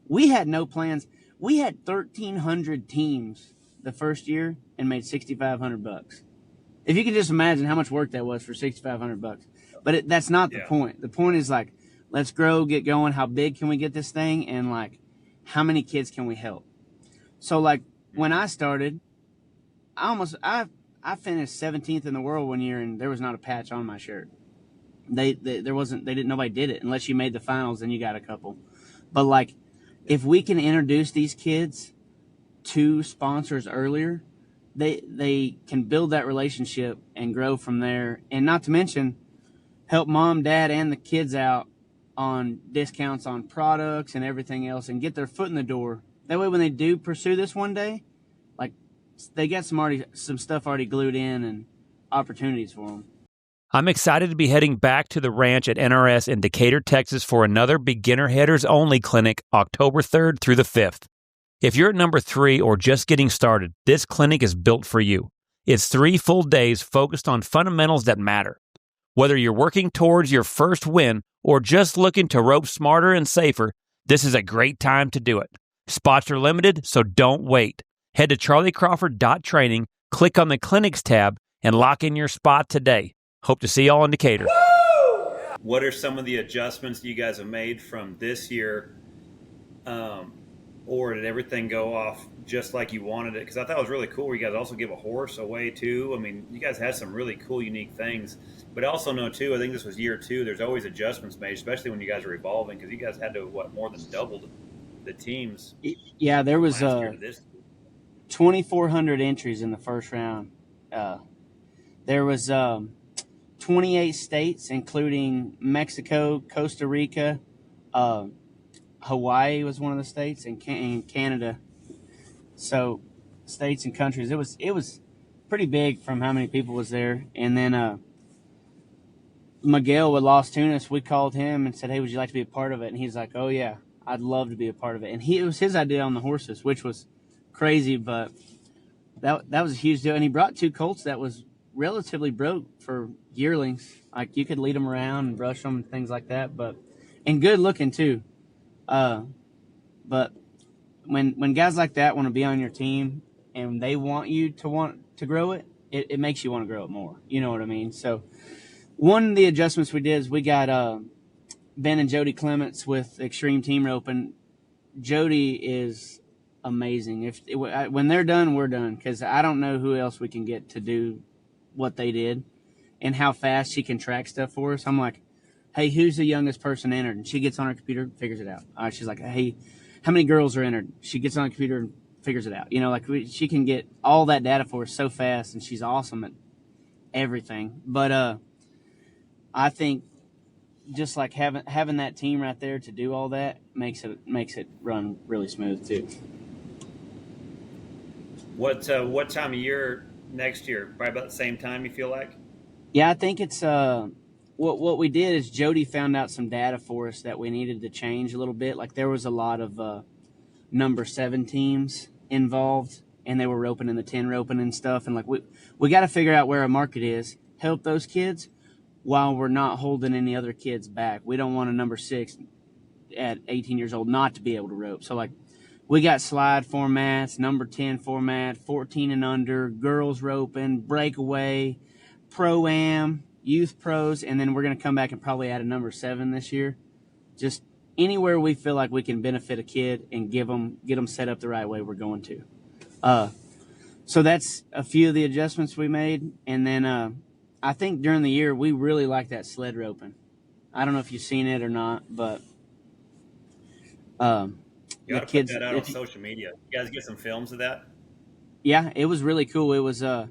we had no plans. We had 1,300 teams the first year and made $6,500. If you can just imagine how much work that was for $6,500. But that's not the point. The point is like, let's grow, get going. How big can we get this thing? And like, how many kids can we help? So like when I started, I finished 17th in the world one year, and there was not a patch on my shirt. Nobody did it unless you made the finals and you got a couple. But like if we can introduce these kids to sponsors earlier, they can build that relationship and grow from there. And not to mention, help mom, dad, and the kids out on discounts on products and everything else and get their foot in the door. That way when they do pursue this one day, like, they got some stuff already glued in and opportunities for them. I'm excited to be heading back to the ranch at NRS in Decatur, Texas for another beginner headers only clinic October 3rd through the 5th. If you're at number 3 or just getting started, this clinic is built for you. It's 3 full days focused on fundamentals that matter. Whether you're working towards your first win or just looking to rope smarter and safer, this is a great time to do it. Spots are limited, so don't wait. Head to charlycrawford.training, click on the clinics tab, and lock in your spot today. Hope to see y'all in Decatur. Woo! What are some of the adjustments you guys have made from this year? Or did everything go off just like you wanted it? Because I thought it was really cool. You guys also give a horse away, too. I mean, you guys had some really cool, unique things. But I also know, too, I think this was year 2. There's always adjustments made, especially when you guys are evolving, because you guys had to, more than double the teams. Yeah, there was 2,400 entries in the first round. There was 28 states, including Mexico, Costa Rica, Hawaii was one of the states, and Canada. So, states and countries. It was pretty big from how many people was there. And then Miguel with Los Tunas, we called him and said, "Hey, would you like to be a part of it?" And he's like, "Oh yeah, I'd love to be a part of it." And it was his idea on the horses, which was crazy, but that was a huge deal. And he brought 2 colts that was relatively broke for yearlings. Like, you could lead them around and brush them and things like that, and good looking too. But when guys like that want to be on your team and they want to grow it, it makes you want to grow it more. You know what I mean? So one of the adjustments we did is we got Ben and Jody Clements with Extreme Team Roping. Jody is amazing. When they're done, we're done, because I don't know who else we can get to do what they did and how fast she can track stuff for us. I'm like, "Hey, who's the youngest person entered?" And she gets on her computer and figures it out. She's like, "Hey, how many girls are entered?" She gets on the computer and figures it out. You know, like, she can get all that data for us so fast, and she's awesome at everything. But I think just like having that team right there to do all that makes it run really smooth too. What time of year next year? Probably about the same time, you feel like? Yeah, I think it's what we did is Jody found out some data for us that we needed to change a little bit. Like, there was a lot of number 7 teams involved, and they were roping in the 10 roping and stuff. And like, we got to figure out where our market is, help those kids while we're not holding any other kids back. We don't want a number 6 at 18 years old not to be able to rope. So like, we got slide formats, number 10 format, 14 and under, girls roping, breakaway, pro-am, youth pros, and then we're going to come back and probably add a number 7 this year. Just anywhere we feel like we can benefit a kid and get them set up the right way, we're going to. So that's a few of the adjustments we made. And then I think during the year, we really like that sled roping. I don't know if you've seen it or not, but you got to put that out on social media. You guys get some films of that? Yeah, it was really cool. It was a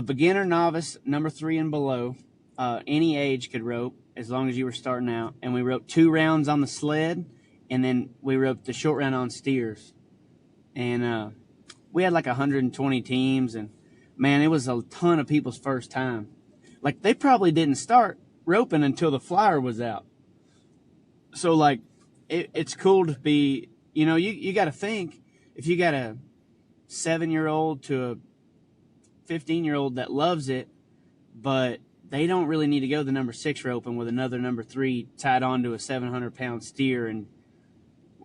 beginner, novice, number 3 and below. Any age could rope as long as you were starting out. And we roped 2 rounds on the sled, and then we roped the short round on steers. And we had like 120 teams, and man, it was a ton of people's first time. Like, they probably didn't start roping until the flyer was out. So like, it's cool to be, you got to think, if you got a 7-year-old to a 15-year-old that loves it, but they don't really need to go the number 6 roping with another number 3 tied onto a 700-pound steer, and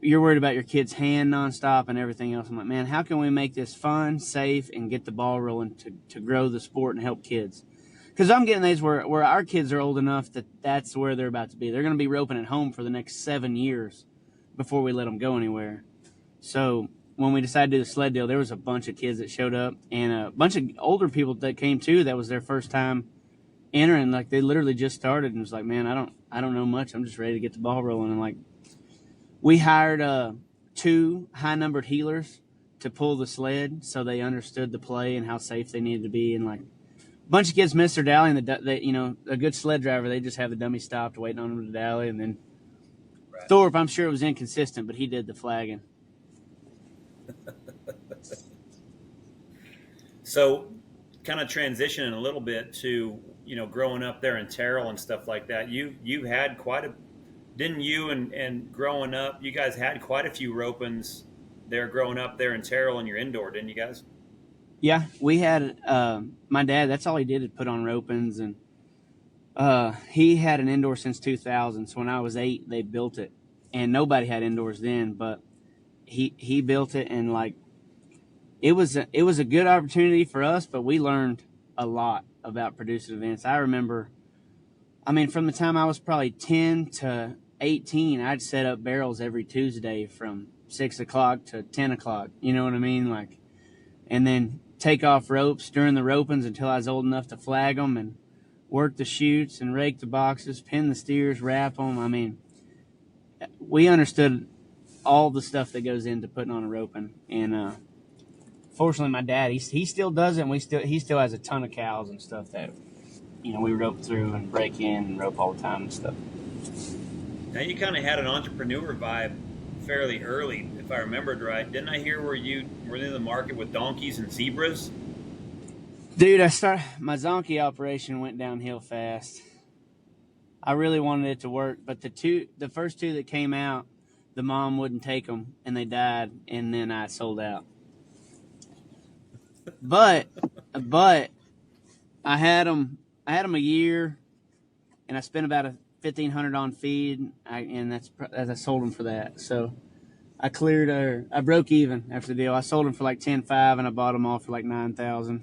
you're worried about your kid's hand nonstop and everything else. I'm like, man, how can we make this fun, safe, and get the ball rolling to grow the sport and help kids? Because I'm getting days where our kids are old enough that that's where they're about to be. They're going to be roping at home for the next 7 years before we let them go anywhere. So when we decided to do the sled deal, there was a bunch of kids that showed up, and a bunch of older people that came too. That was their first time entering. Like, they literally just started and was like, man, I don't know much. I'm just ready to get the ball rolling. And like, we hired 2 high-numbered heelers to pull the sled, so they understood the play and how safe they needed to be. And like a bunch of kids missed their dally, and a good sled driver, they just have the dummy stopped, waiting on them to dally, and then Thorpe, I'm sure it was inconsistent, but he did the flagging. So, kind of transitioning a little bit to growing up there in Terrell and stuff like that. You had quite a, didn't you? And growing up, you guys had quite a few ropings there growing up there in Terrell and your indoor, didn't you guys? Yeah, we had my dad. That's all he did is put on ropings, and he had an indoor since 2000. So when I was 8, they built it, and nobody had indoors then. But he built it, and like it was a good opportunity for us. But we learned a lot about producing events. I remember, from the time I was probably 10 to 18, I'd set up barrels every Tuesday from 6 o'clock to 10 o'clock. You know what I mean? Like, and then take off ropes during the ropings until I was old enough to flag them and work the chutes and rake the boxes, pin the steers, wrap them. We understood all the stuff that goes into putting on a roping. And fortunately, my dad, he still does it, and he still has a ton of cows and stuff that, we rope through and break in and rope all the time and stuff. Now, you kind of had an entrepreneur vibe fairly early, if I remembered right. Didn't I hear where you were in the market with donkeys and zebras? Dude, my zonkey operation went downhill fast. I really wanted it to work, but the first 2 that came out, the mom wouldn't take them, and they died, and then I sold out. But I had them a year, and I spent about $1,500 on feed, and I sold them for that. So I broke even after the deal. I sold them for like $10,500, and I bought them all for like $9,000.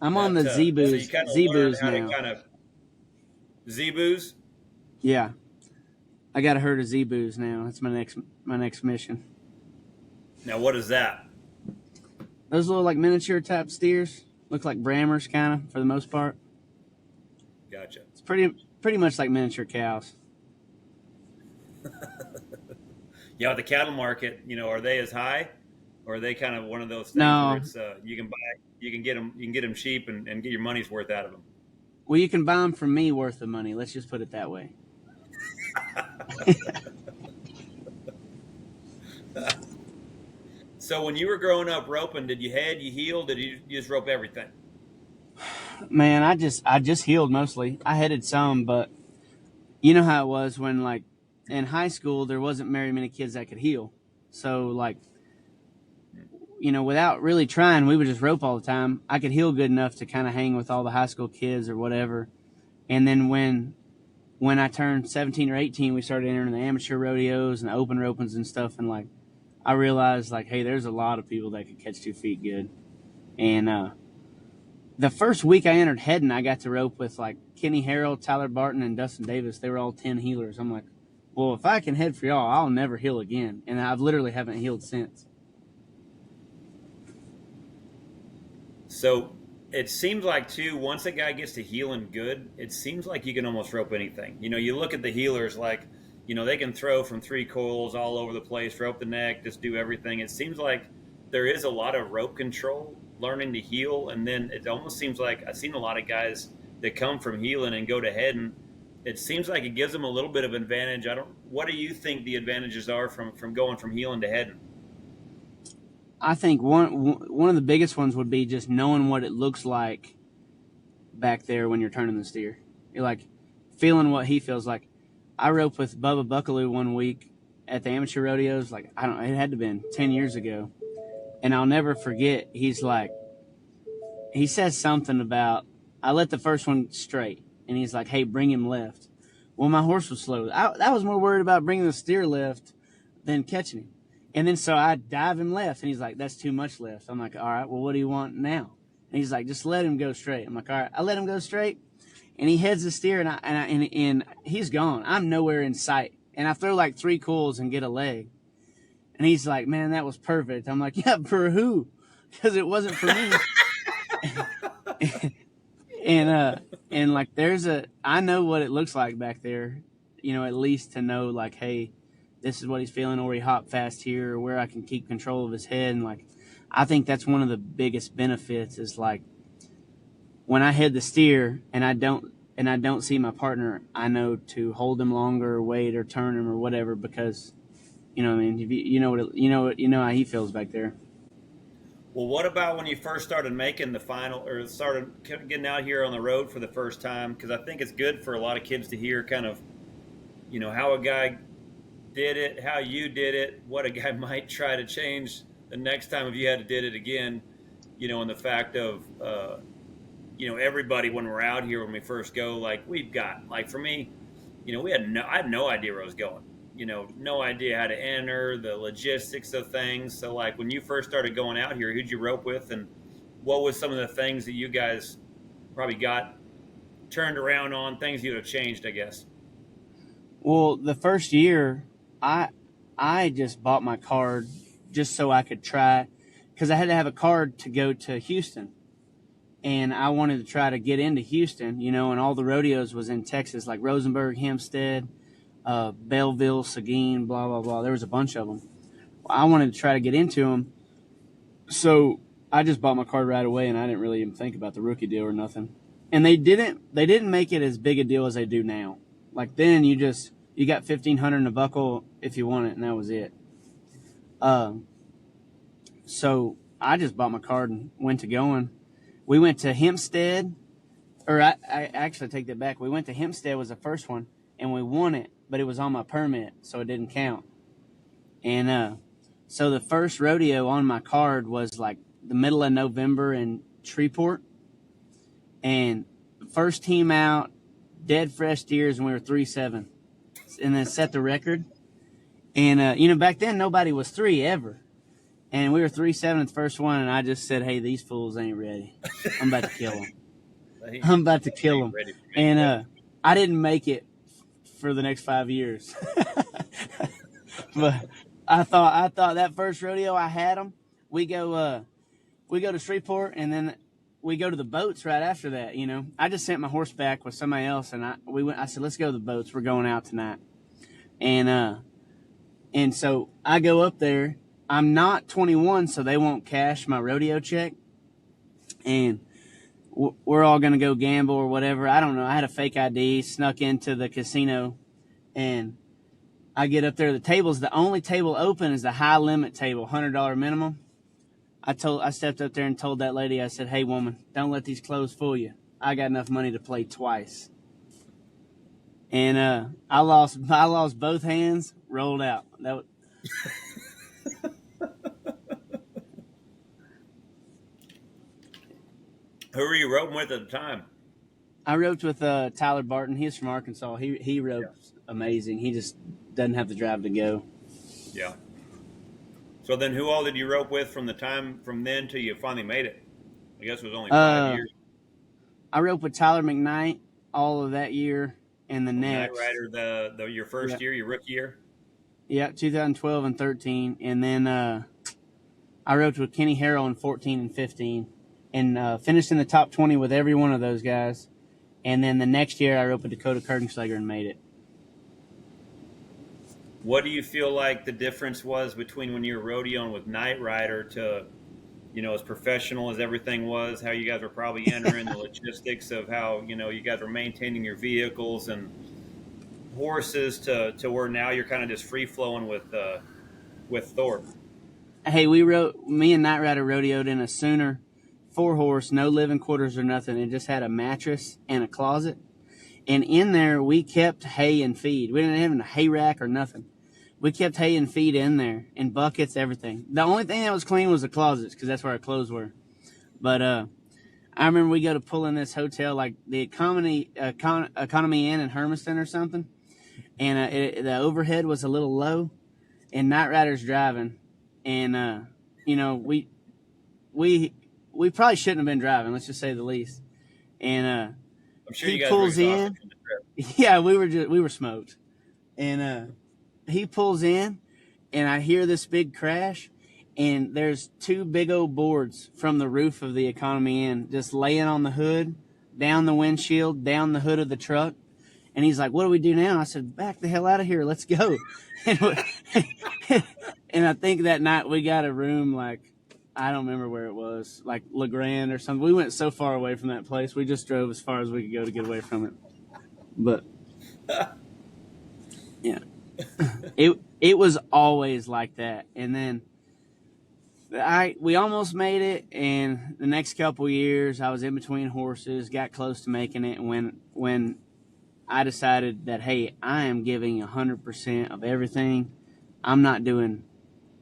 I'm on the Zebus. So Zebus now. Zebus? Yeah, I got a herd of Zebus now. That's my next mission. Now, what is that? Those little like miniature type steers look like Brammers, kind of, for the most part. Gotcha. It's pretty much like miniature cows. Yeah, the cattle market, are they as high, or are they kind of one of those things where it's you can get them cheap and get your money's worth out of them? Well, you can buy them from me worth the money. Let's just put it that way. So when you were growing up roping, did you head, you heel, did you just rope everything? Man, I just heeled mostly. I headed some, but you know how it was when, like, in high school, there wasn't very many kids that could heel. So, like, without really trying, we would just rope all the time. I could heel good enough to kind of hang with all the high school kids or whatever. And then when I turned 17 or 18, we started entering the amateur rodeos and the open ropings and stuff. And, like, I realized, like, hey, there's a lot of people that could catch 2 feet good. And the first week I entered heading, I got to rope with, like, Kenny Harrell, Tyler Barton, and Dustin Davis. They were all 10 healers. I'm like, well, if I can head for y'all, I'll never heel again. And I've literally haven't heeled since. So it seems like, too, once a guy gets to heeling good, it seems like you can almost rope anything. You look at the healers, like, they can throw from 3 coils all over the place, rope the neck, just do everything. It seems like there is a lot of rope control, learning to heel, and then it almost seems like I've seen a lot of guys that come from heeling and go to heading. It seems like it gives them a little bit of advantage. What do you think the advantages are from going from heeling to heading? I think one of the biggest ones would be just knowing what it looks like back there when you're turning the steer. You're like feeling what he feels like. I roped with Bubba Buckaloo one week at the amateur rodeos. Like, it had to have been 10 years ago. And I'll never forget, he says something about, I let the first one straight. And he's like, hey, bring him left. Well, my horse was slow. I was more worried about bringing the steer left than catching him. And then so I dive him left. And he's like, that's too much left. I'm like, all right, well, what do you want now? And he's like, just let him go straight. I'm like, all right. I let him go straight. And he heads the steer, and he's gone. I'm nowhere in sight. And I throw like 3 coils and get a leg. And he's like, man, that was perfect. I'm like, yeah, for who? Because it wasn't for me. and like, I know what it looks like back there. at least to know, like, hey, this is what he's feeling, or he hopped fast here, or where I can keep control of his head. And, like, I think that's one of the biggest benefits is, like, when I head the steer and I don't see my partner, I know to hold him longer, or wait, or turn him, or whatever, because, you know what I mean? You know how he feels back there. Well, what about when you first started making the final, or started getting out here on the road for the first time? Because I think it's good for a lot of kids to hear kind of, how a guy did it, how you did it, what a guy might try to change the next time if you had to did it again, and the fact of, everybody when we're out here, when we first go, like we've got, like for me, I had no idea where I was going. No idea how to enter, the logistics of things. So, like, when you first started going out here, who'd you rope with, and what was some of the things that you guys probably got turned around on, things you'd have changed, I guess? Well, the first year, I just bought my card just so I could try, because I had to have a card to go to Houston. And I wanted to try to get into Houston, and all the rodeos was in Texas, like Rosenberg, Hempstead, Belleville, Seguin, blah, blah, blah. There was a bunch of them. Well, I wanted to try to get into them. So I just bought my card right away, and I didn't really even think about the rookie deal or nothing. And they didn't make it as big a deal as they do now. Like then you got $1,500 in a buckle if you want it, and that was it. So I just bought my card and went to going. We went to Hempstead, or I actually take that back. We went to Hempstead was the first one, and we won it, but it was on my permit, so it didn't count. And so the first rodeo on my card was like the middle of November in Shreveport, and first team out, dead fresh steers, and we were 3-7, and then set the record. And back then nobody was 3 ever. And we were 3-7 at the first one, and I just said, hey, these fools ain't ready. I'm about to kill them. And I didn't make it for the next 5 years. But I thought that first rodeo I had them. We go to Shreveport, and then we go to the boats right after that, I just sent my horse back with somebody else, and I said, let's go to the boats. We're going out tonight. And so I go up there. I'm not 21, so they won't cash my rodeo check. And we're all going to go gamble or whatever. I don't know. I had a fake ID, snuck into the casino, and I get up there. The only table open is the high limit table, $100 minimum. I stepped up there and told that lady, I said, hey, woman, don't let these clothes fool you. I got enough money to play twice. And I lost both hands, rolled out. That was... Who were you roping with at the time? I roped with Tyler Barton. He's from Arkansas. He ropes amazing. He just doesn't have the drive to go. Yeah. So then who all did you rope with from then till you finally made it? I guess it was only 5 years. I roped with Tyler McKnight all of that year and the next. Night Rider, your first year, your rookie year? Yeah, 2012 and 13. And then I roped with Kenny Harrell in 14 and 15. And finished in the top 20 with every one of those guys. And then the next year, I roped with Dakota Kurtenschlager and made it. What do you feel like the difference was between when you were rodeoing with Night Rider to, as professional as everything was, how you guys were probably entering the logistics of how, you guys were maintaining your vehicles and horses to where now you're kind of just free-flowing with Thorpe? Hey, me and Night Rider rodeoed in a Sooner 4-horse, no living quarters or nothing. It just had a mattress and a closet. And in there, we kept hay and feed. We didn't have a hay rack or nothing. We kept hay and feed in there, and buckets, everything. The only thing that was clean was the closets, because that's where our clothes were. But I remember we go to pull in this hotel, like the Economy Inn in Hermiston or something. And the overhead was a little low, and Night Rider's driving. And, we probably shouldn't have been driving, let's just say the least. And I'm sure he you guys pulls were in. Yeah, we were smoked. And he pulls in, and I hear this big crash, and there's 2 big old boards from the roof of the Economy Inn just laying on the hood, down the windshield, down the hood of the truck. And he's like, what do we do now? I said, back the hell out of here. Let's go. And I think that night we got a room, like, I don't remember where it was, like LeGrand or something. We went so far away from that place. We just drove as far as we could go to get away from it. But, yeah. It was always like that. And then we almost made it, and the next couple years I was in between horses, got close to making it, and when I decided that, hey, I am giving 100% of everything. I'm not doing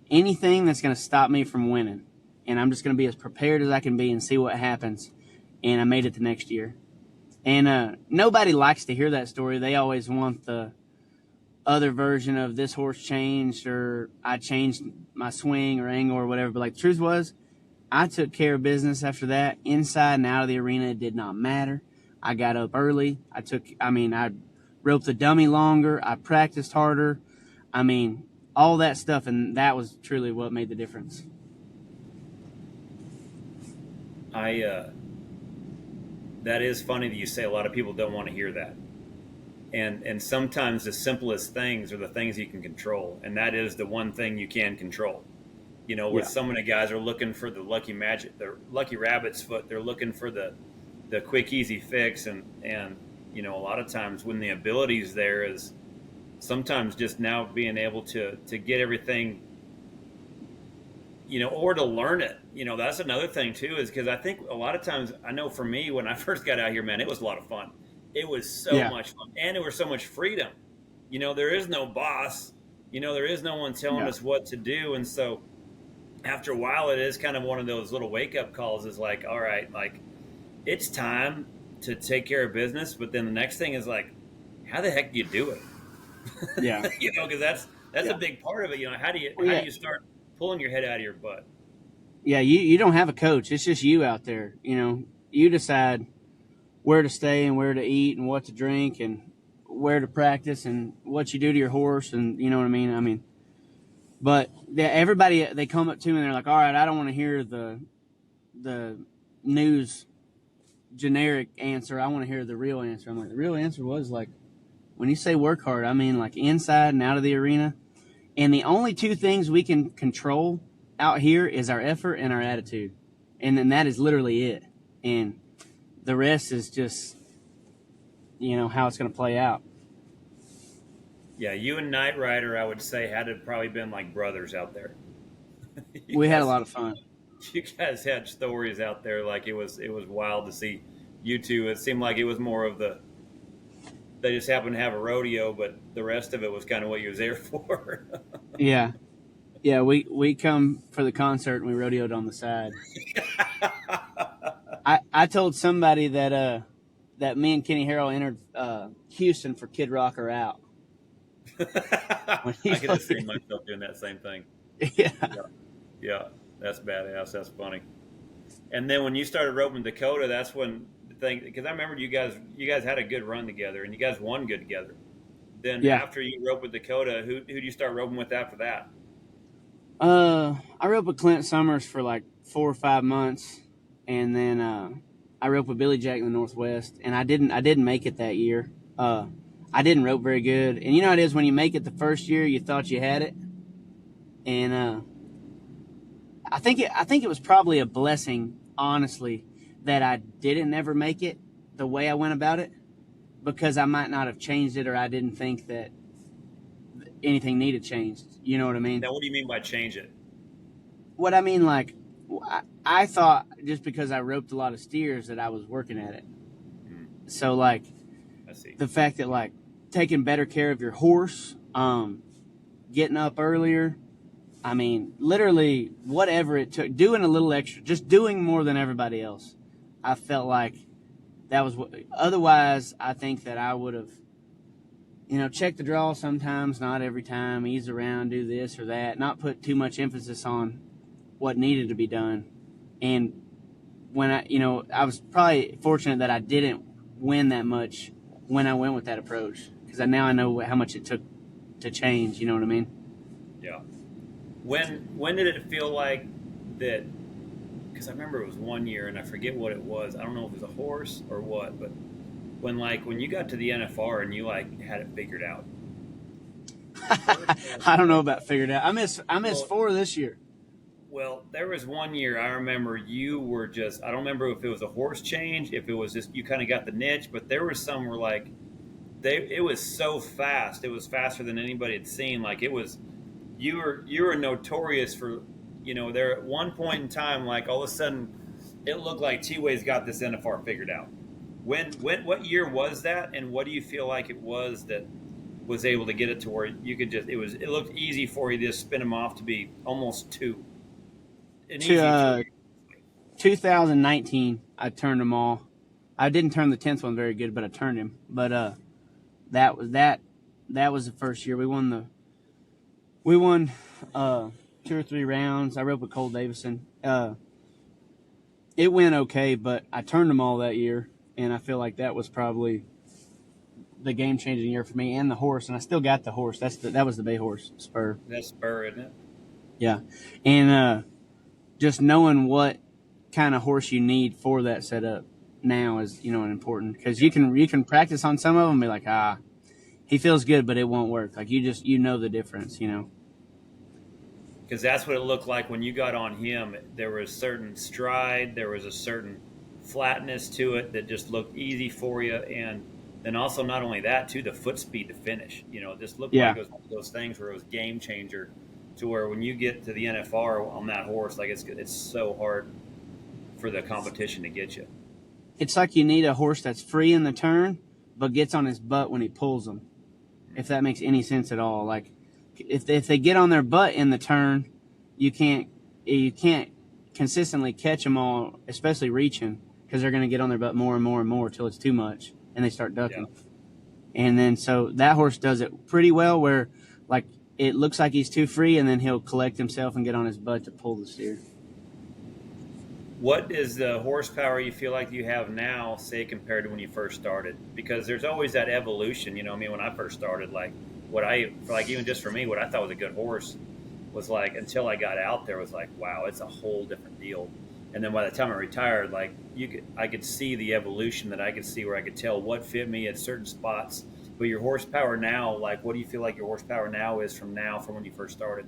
anything that's going to stop me from winning. And I'm just going to be as prepared as I can be and see what happens. And I made it the next year. And nobody likes to hear that story. They always want the other version of this horse changed, or I changed my swing or angle or whatever. But like the truth was, I took care of business after that. Inside and out of the arena, it did not matter. I got up early. I roped the dummy longer. I practiced harder. I mean, all that stuff, and that was truly what made the difference. That is funny that you say a lot of people don't want to hear that. And sometimes the simplest things are the things you can control, and that is the one thing you can control. You know, with some of the guys are looking for the lucky rabbit's foot. They're looking for the quick, easy fix, and you know, a lot of times when the ability's there is sometimes just now being able to get everything, you know, or to learn it. You know, that's another thing too, is because I think a lot of times, I know for me, when I first got out here, man, it was a lot of fun. It was so much fun, and there was so much freedom. You know, there is no boss. You know, there is no one telling us what to do, and so after a while, it is kind of one of those little wake-up calls. Is like, all right, like, it's time to take care of business. But then the next thing is like, how the heck do you do it? Yeah. You know, because that's a big part of it. You know, how do you start pulling your head out of your butt? Yeah, you don't have a coach. It's just you out there. You know, you decide where to stay and where to eat and what to drink and where to practice and what you do to your horse, and you know what I mean? But everybody, they come up to me and they're like, all right, I don't want to hear the news generic answer. I want to hear the real answer. I'm like, the real answer was, like, when you say work hard, I mean like inside and out of the arena. And the only two things we can control out here is our effort and our attitude. And then that is literally it. And the rest is just, you know, how it's going to play out. Yeah, you and Knight Rider, I would say, had it probably been like brothers out there. We had a lot of fun. You guys had stories out there, like it was wild to see you two. It seemed like it was more of they just happened to have a rodeo, but the rest of it was kind of what you was there for. Yeah, we come for the concert and we rodeoed on the side. I told somebody that me and Kenny Harrell entered Houston for Kid Rock or Out. I could have seen myself doing that same thing. Yeah, that's badass. That's funny. And then when you started roping Dakota, that's when the thing, because I remember you guys had a good run together and you guys won good together. Then after you roped with Dakota, who did you start roping with after that? I roped with Clint Summers for like 4 or 5 months, and then I roped with Billy Jack in the Northwest, and I didn't make it that year. I didn't rope very good, and you know how it is when you make it the first year, you thought you had it, and I think it was probably a blessing, honestly, that I didn't ever make it the way I went about it, because I might not have changed it, or I didn't think that anything needed changed. You know what I mean? Now, what do you mean by change it? What I mean, like, I thought just because I roped a lot of steers that I was working at it. So, like, I see. The fact that, like, taking better care of your horse, getting up earlier, I mean, literally whatever it took, doing a little extra, just doing more than everybody else. I felt like that was what, otherwise I think that I would have, you know, check the draw sometimes, not every time, ease around, do this or that, not put too much emphasis on what needed to be done. And when I was probably fortunate that I didn't win that much when I went with that approach, because now I know how much it took to change, you know what I mean? Yeah. When did it feel like that? Because I remember it was one year, and I forget what it was. I don't know if it was a horse or what, but when you got to the NFR and you had it figured out. I don't know about figured out. I missed 4 this year. Well, there was one year I remember you were just, I don't remember if it was a horse change, if it was just you kind of got the niche, but there was some where it was so fast. It was faster than anybody had seen. Like it was, you were notorious for, there at one point in time, like all of a sudden it looked like T-Way's got this NFR figured out. What year was that? And what do you feel like it was that was able to get it to where you could just, it looked easy for you to just spin them off to be almost 2. 2019, I turned them all. I didn't turn the 10th one very good, but I turned him. But that was the first year we won 2 or 3 rounds. I rode with Cole Davison. It went okay, but I turned them all that year, and I feel like that was probably the game-changing year for me and the horse. And I still got the horse. That was the bay horse, Spur. That's Spur, isn't it? Yeah, and just knowing what kind of horse you need for that setup now is, important, because you can practice on some of them and be like, he feels good, but it won't work. Like you know the difference, Because that's what it looked like when you got on him. There was a certain stride, there was a certain flatness to it that just looked easy for you, and then also not only that, too, the foot speed to finish. It just looked like it was one of those things where it was game changer. To where when you get to the NFR on that horse, it's so hard for the competition to get you. It's like you need a horse that's free in the turn, but gets on his butt when he pulls them. If that makes any sense at all. Like if they get on their butt in the turn, you can't consistently catch them all, especially reaching, because they're going to get on their butt more and more and more till it's too much and they start ducking. Yeah. And then so that horse does it pretty well, where it looks like he's too free, and then he'll collect himself and get on his butt to pull the steer. What is the horsepower you feel like you have now, say, compared to when you first started? Because there's always that evolution. When I first started, even just for me, what I thought was a good horse was until I got out there, was wow, it's a whole different deal. And then by the time I retired, I could see the evolution that I could see, where I could tell what fit me at certain spots. But your horsepower now, what do you feel like your horsepower now is from when you first started?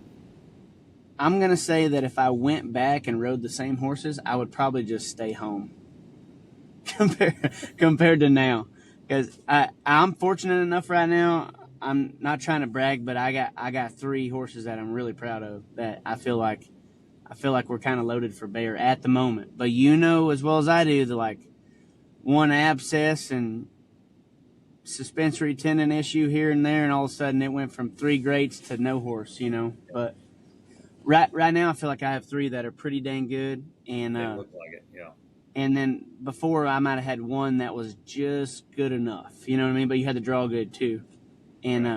I'm going to say that if I went back and rode the same horses, I would probably just stay home compared to now. Because I'm fortunate enough right now. I'm not trying to brag, but I got 3 horses that I'm really proud of, that I feel like we're kind of loaded for bear at the moment. But as well as I do, the one abscess and suspensory tendon issue here and there, and all of a sudden it went from 3 greats to no horse, But right now I feel like I have 3 that are pretty dang good, and they look like it, yeah. And then before I might have had 1 that was just good enough, you know what I mean? But you had to draw good too, and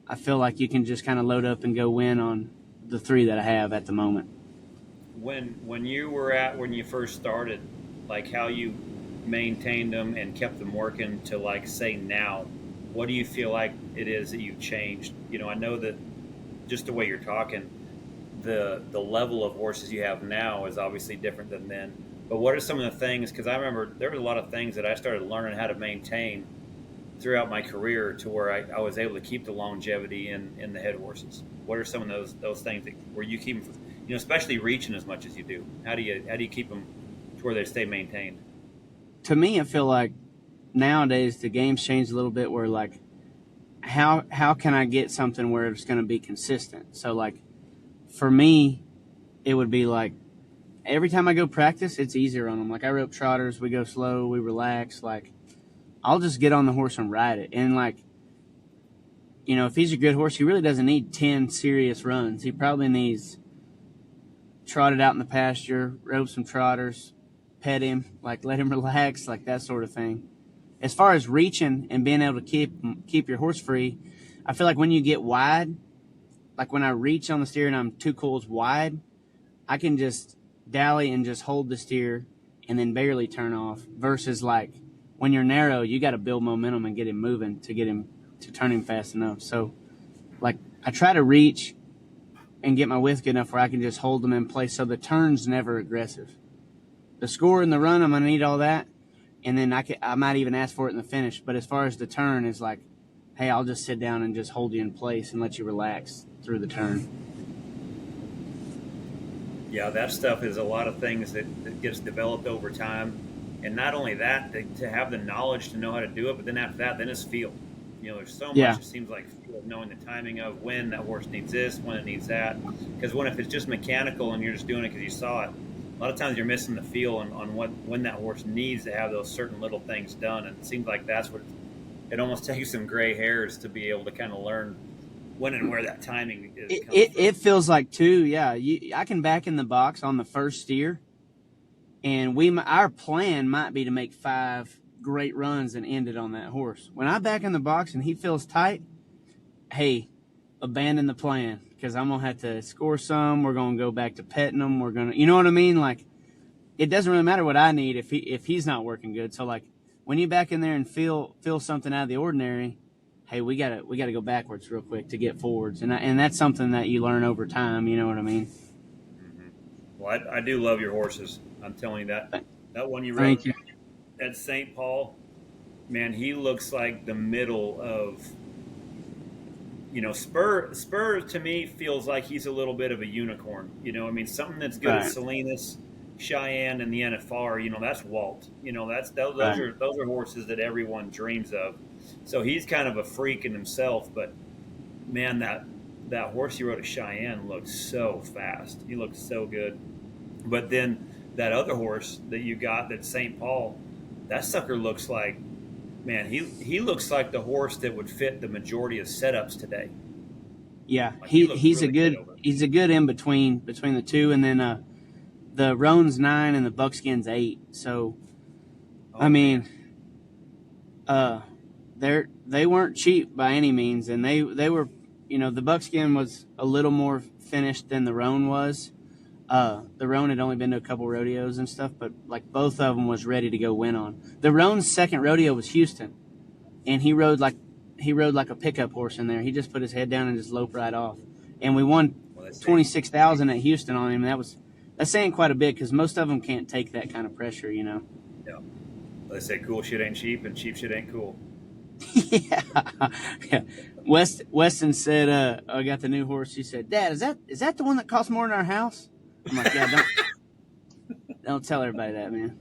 I feel like you can just kind of load up and go win on the 3 that I have at the moment. When you first started, how you maintained them and kept them working to say now, what do you feel like it is that you've changed? I know that just the way you're talking, the level of horses you have now is obviously different than then, but what are some of the things, because I remember there were a lot of things that I started learning how to maintain throughout my career, to where I was able to keep the longevity in the head horses. What are some of those things where you keep them, especially reaching as much as you do? How do you keep them to where they stay maintained? To me, I feel like nowadays the game's changed a little bit, where how can I get something where it's going to be consistent? So for me, it would be every time I go practice, it's easier on them. I rope trotters, we go slow, we relax. I'll just get on the horse and ride it. And if he's a good horse, he really doesn't need 10 serious runs. He probably needs trotted out in the pasture, rope some trotters, pet him, let him relax, that sort of thing. As far as reaching and being able to keep your horse free, I feel like when you get wide, when I reach on the steer and I'm 2 coils wide, I can just dally and just hold the steer and then barely turn off, versus when you're narrow, you got to build momentum and get him moving to get him to turn him fast enough. So I try to reach and get my width good enough where I can just hold them in place, so the turn's never aggressive. The score and the run, I'm going to need all that, and then I might even ask for it in the finish. But as far as the turn, is like, hey, I'll just sit down and just hold you in place and let you relax through the turn. Yeah, that stuff is a lot of things that gets developed over time. And not only that, to have the knowledge to know how to do it, but then after that, then it's feel. There's so much, it seems like, knowing the timing of when that horse needs this, when it needs that. Because if it's just mechanical and you're just doing it because you saw it, a lot of times you're missing the feel on when that horse needs to have those certain little things done. And it seems like that's what it almost takes some gray hairs to be able to kind of learn when and where that timing is. It feels like, too, yeah. I can back in the box on the first steer, and our plan might be to make 5 great runs and end it on that horse. When I back in the box and he feels tight, hey, abandon the plan, because I'm going to have to score some. We're going to go back to petting him. We're going to, you know what I mean? Like, it doesn't really matter what I need if he's not working good. So, like, when you back in there and feel something out of the ordinary, hey, we gotta go backwards real quick to get forwards, and that's something that you learn over time. You know what I mean? Mm-hmm. Well, I do love your horses. I'm telling you that one you rode at St. Paul, man, he looks like the middle of. Spur to me feels like he's a little bit of a unicorn. Something that's good at Salinas, Cheyenne, and the NFR. That's Walt. Those are horses that everyone dreams of. So he's kind of a freak in himself. But man, that horse you rode at Cheyenne looked so fast. He looked so good. But then that other horse that you got at St. Paul, that sucker looks like. Man, he looks like the horse that would fit the majority of setups today. Yeah, like he's really a good in between the two, and then the Roan's 9 and the Buckskin's 8. So, they weren't cheap by any means, and they were, the Buckskin was a little more finished than the Roan was. The Roan had only been to a couple rodeos and stuff, but like both of them was ready to go win on. The Roan's second rodeo was Houston, and he rode like a pickup horse in there. He just put his head down and just loped right off, and we won $26,000 at Houston on him. That's saying quite a bit, because most of them can't take that kind of pressure, Yeah. They say cool shit ain't cheap and cheap shit ain't cool. Yeah. Weston said, I got the new horse. He said, Dad, is that the one that costs more than our house? I'm like, yeah, don't tell everybody that, man.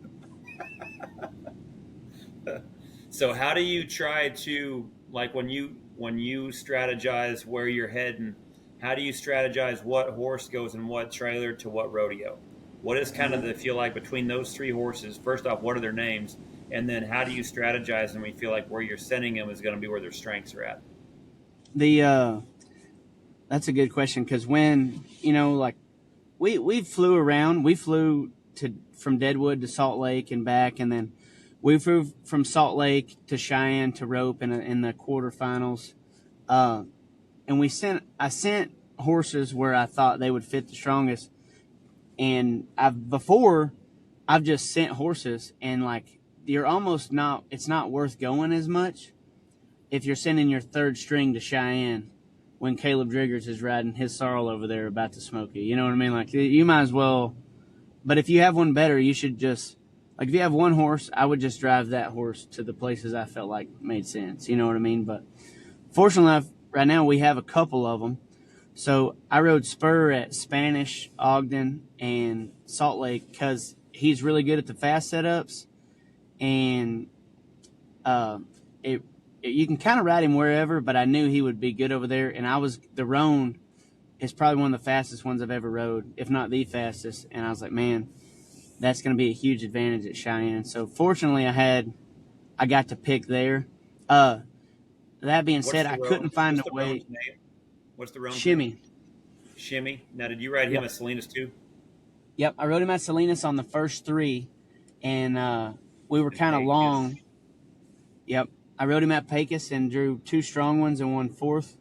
So how do you try to, like, when you strategize where you're heading, how do you strategize what horse goes in what trailer to what rodeo? What is kind of the feel like between those 3 horses? First off, what are their names? And then how do you strategize when you feel like where you're sending them is going to be where their strengths are at? That's a good question, because when, like, we flew around. We flew from Deadwood to Salt Lake and back, and then we flew from Salt Lake to Cheyenne to Rope in the quarterfinals. And I sent horses where I thought they would fit the strongest. And I've just sent horses, and like, it's not worth going as much if you're sending your 3rd string to Cheyenne when Caleb Driggers is riding his sorrel over there about to smoke you. You know what I mean? Like, you might as well. But if you have one better, you should just, like, if you have one horse, I would just drive that horse to the places I felt like made sense. You know what I mean? But fortunately, right now we have a couple of them. So I rode Spur at Spanish, Ogden, and Salt Lake because he's really good at the fast setups. And you can kind of ride him wherever, but I knew he would be good over there. And the Roan is probably one of the fastest ones I've ever rode, if not the fastest. And I was like, man, that's going to be a huge advantage at Cheyenne. So fortunately, I got to pick there. That being said, I couldn't find a way. What's the Roan? Shimmy. Shimmy. Now, did you ride him at Salinas too? Yep, I rode him at Salinas on the first 3, and we were kind of long. Yep. I rode him at Pecos and drew 2 strong ones and 1 4th.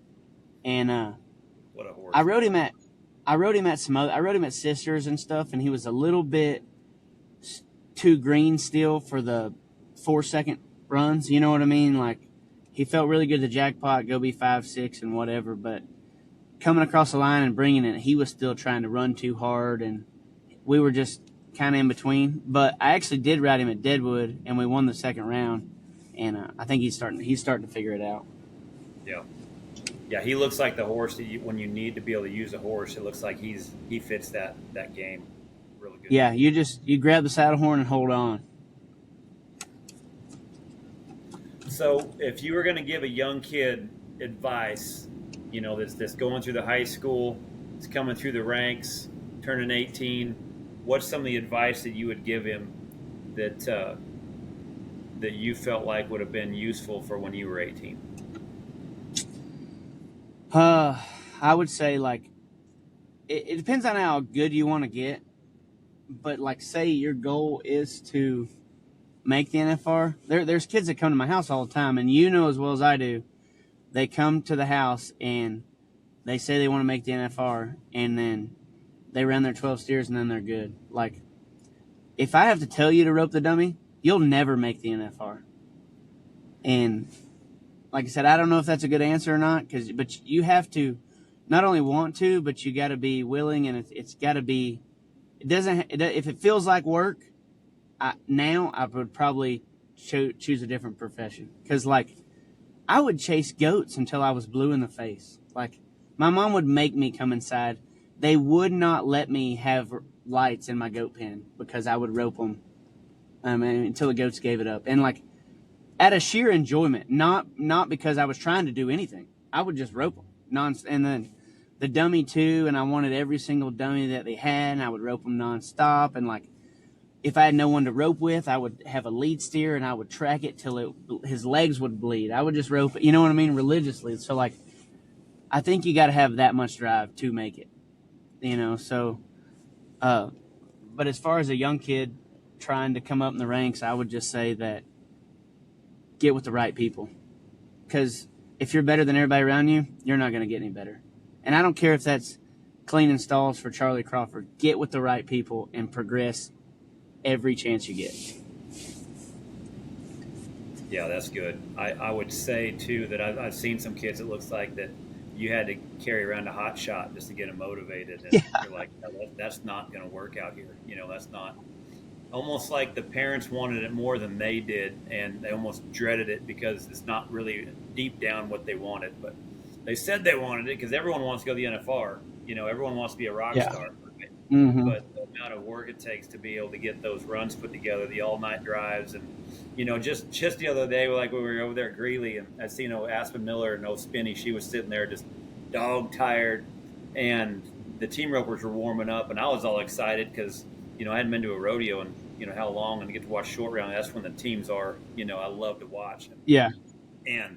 And what a horse! I rode him at Sisters and stuff, and he was a little bit too green still for the 4-second runs. You know what I mean? Like, he felt really good to jackpot, go be 5, 6, and whatever. But coming across the line and bringing it, he was still trying to run too hard, and we were just kind of in between. But I actually did ride him at Deadwood, and we won the second round. And I think he's starting to figure it out. Yeah. Yeah, he looks like the horse that when you need to be able to use a horse, it looks like he fits that game really good. Yeah, you grab the saddle horn and hold on. So if you were going to give a young kid advice, that's going through the high school, it's coming through the ranks, turning 18, what's some of the advice that you would give him that you felt like would have been useful for when you were 18? I would say, like, it depends on how good you want to get, but, like, say your goal is to make the NFR. There's kids that come to my house all the time, and you know as well as I do, they come to the house and they say they want to make the NFR, and then they run their 12 steers and then they're good. Like, if I have to tell you to rope the dummy, you'll never make the NFR. And like I said, I don't know if that's a good answer or not, but you have to not only want to, but you got to be willing, and it's got to be. If it feels like work, I would probably choose a different profession, because like I would chase goats until I was blue in the face. Like, my mom would make me come inside. They would not let me have lights in my goat pen because I would rope them until the goats gave it up. And like, out of sheer enjoyment, not because I was trying to do anything. I would just rope them and then the dummy too. And I wanted every single dummy that they had, and I would rope them nonstop. And like, if I had no one to rope with, I would have a lead steer and I would track it till his legs would bleed. I would just rope it, you know what I mean, religiously. So like, I think you got to have that much drive to make it, So, but as far as a young kid trying to come up in the ranks, I would just say that get with the right people, because if you're better than everybody around you, you're not going to get any better. And I don't care if that's cleaning stalls for Charly Crawford. Get with the right people and progress every chance you get. Yeah, that's good. I would say too that I've seen some kids. It looks like that you had to carry around a hot shot just to get them motivated, and you're like, no, that's not going to work out here. That's not. Almost like the parents wanted it more than they did, and they almost dreaded it because it's not really deep down what they wanted. But they said they wanted it because everyone wants to go to the NFR. Everyone wants to be a rock star. Right? Mm-hmm. But the amount of work it takes to be able to get those runs put together, the all-night drives, and just the other day, like when we were over there at Greeley, and I seen Aspen Miller and Spinny, she was sitting there just dog tired, and the team ropers were warming up, and I was all excited because I hadn't been to a rodeo in how long, and to get to watch short round. That's when the teams are. I love to watch. Yeah. And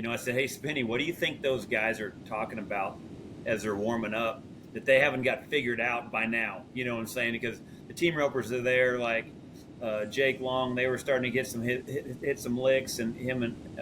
I said, hey, Spinny, what do you think those guys are talking about as they're warming up that they haven't got figured out by now? You know what I'm saying? Because the team ropers are there, like Jake Long, they were starting to get some hit some licks, and him and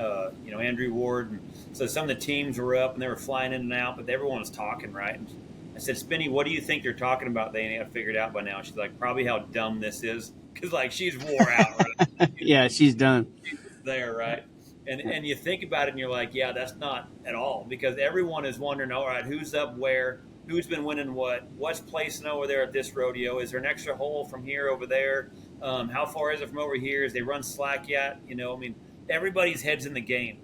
Andrew Ward. And so some of the teams were up and they were flying in and out, but everyone was talking, right? And I said, Spinny, what do you think they're talking about? They ain't got figured out by now. She's like, probably how dumb this is, because like she's wore out, right? Yeah, she's done. She's there, right? And you think about it and you're like, yeah, that's not at all, because everyone is wondering, all right, who's up where, who's been winning what's placing over there at this rodeo? Is there an extra hole from here over there? How far is it from over here? Is they run slack yet? Everybody's head's in the game.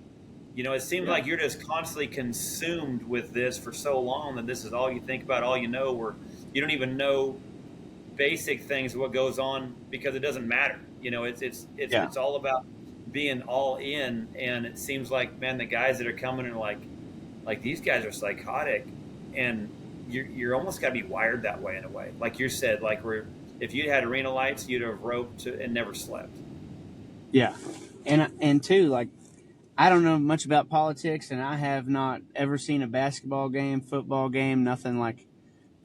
It seems like you're just constantly consumed with this for so long that this is all you think about, all you know, where you don't even know basic things of what goes on because it doesn't matter. It's all about being all in, and it seems like, man, the guys that are coming are like these guys are psychotic, and you're almost got to be wired that way in a way. Like you said, like if you had arena lights, you'd have roped and never slept. Yeah, and too, like, I don't know much about politics, and I have not ever seen a basketball game, football game, nothing like.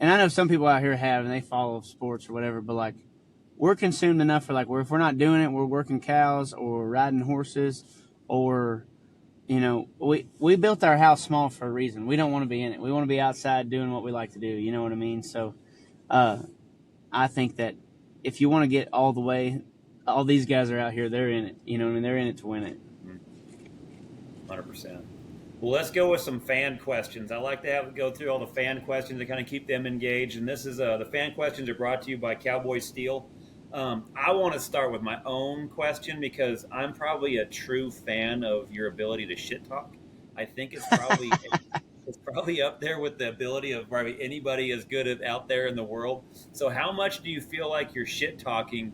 And I know some people out here have, and they follow sports or whatever, but like, we're consumed enough for like, if we're not doing it, we're working cows or riding horses, or we built our house small for a reason. We don't want to be in it. We want to be outside doing what we like to do. You know what I mean? So, I think that if you want to get all the way, all these guys are out here. They're in it. They're in it to win it. 100%. Well, let's go with some fan questions. I like to go through all the fan questions to kind of keep them engaged. And this is the fan questions are brought to you by Cowboy Steel. I want to start with my own question because I'm probably a true fan of your ability to shit talk. I think it's probably up there with the ability of probably anybody as good as out there in the world. So, how much do you feel like your shit talking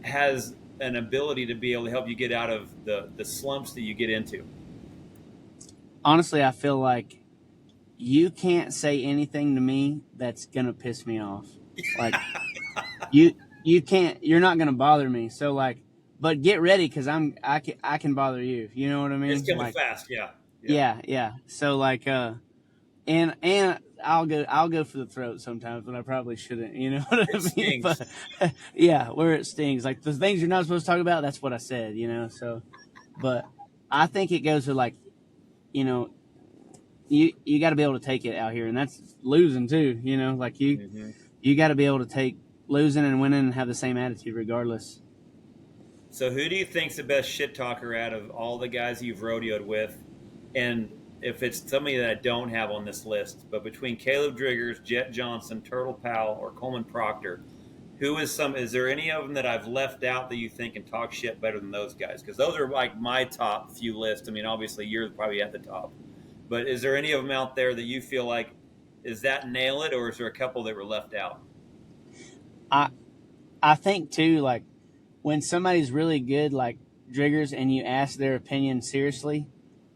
has an ability to be able to help you get out of the slumps that you get into? Honestly, I feel like you can't say anything to me that's gonna piss me off. Like you can't. You're not gonna bother me. So like, but get ready because I can bother you. You know what I mean? It's coming like, fast. Yeah. Yeah. So like, and I'll go for the throat sometimes when I probably shouldn't. You know what I mean? But yeah, where it stings. Like the things you're not supposed to talk about. That's what I said. You know. So, but I think it goes to like, you know, you got to be able to take it out here, and that's losing too. You know, like you got to be able to take losing and winning and have the same attitude regardless. So who do you think's the best shit talker out of all the guys you've rodeoed with? And if it's somebody that I don't have on this list, but between Caleb Driggers, Jet Johnson, Turtle Powell, or Coleman Proctor, is there any of them that I've left out that you think can talk shit better than those guys? Because those are like my top few lists. I mean, obviously you're probably at the top, but is there any of them out there that you feel like, is that nail it, or is there a couple that were left out? I think too, like when somebody's really good, like Driggers, and you ask their opinion seriously,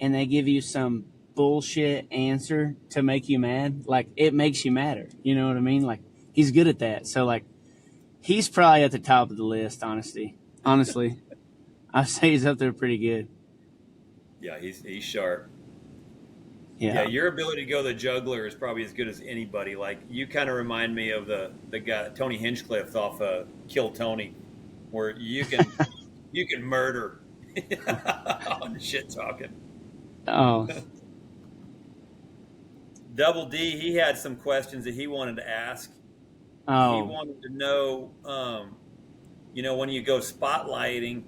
and they give you some bullshit answer to make you mad, like it makes you madder. You know what I mean? Like he's good at that. So like he's probably at the top of the list. Honestly, I say he's up there pretty good. Yeah, he's sharp. Yeah, your ability to go the juggler is probably as good as anybody. Like you kind of remind me of the guy Tony Hinchcliffe off Kill Tony, where you can murder on shit talking. Oh. Double D, he had some questions that he wanted to ask. Oh. He wanted to know, when you go spotlighting,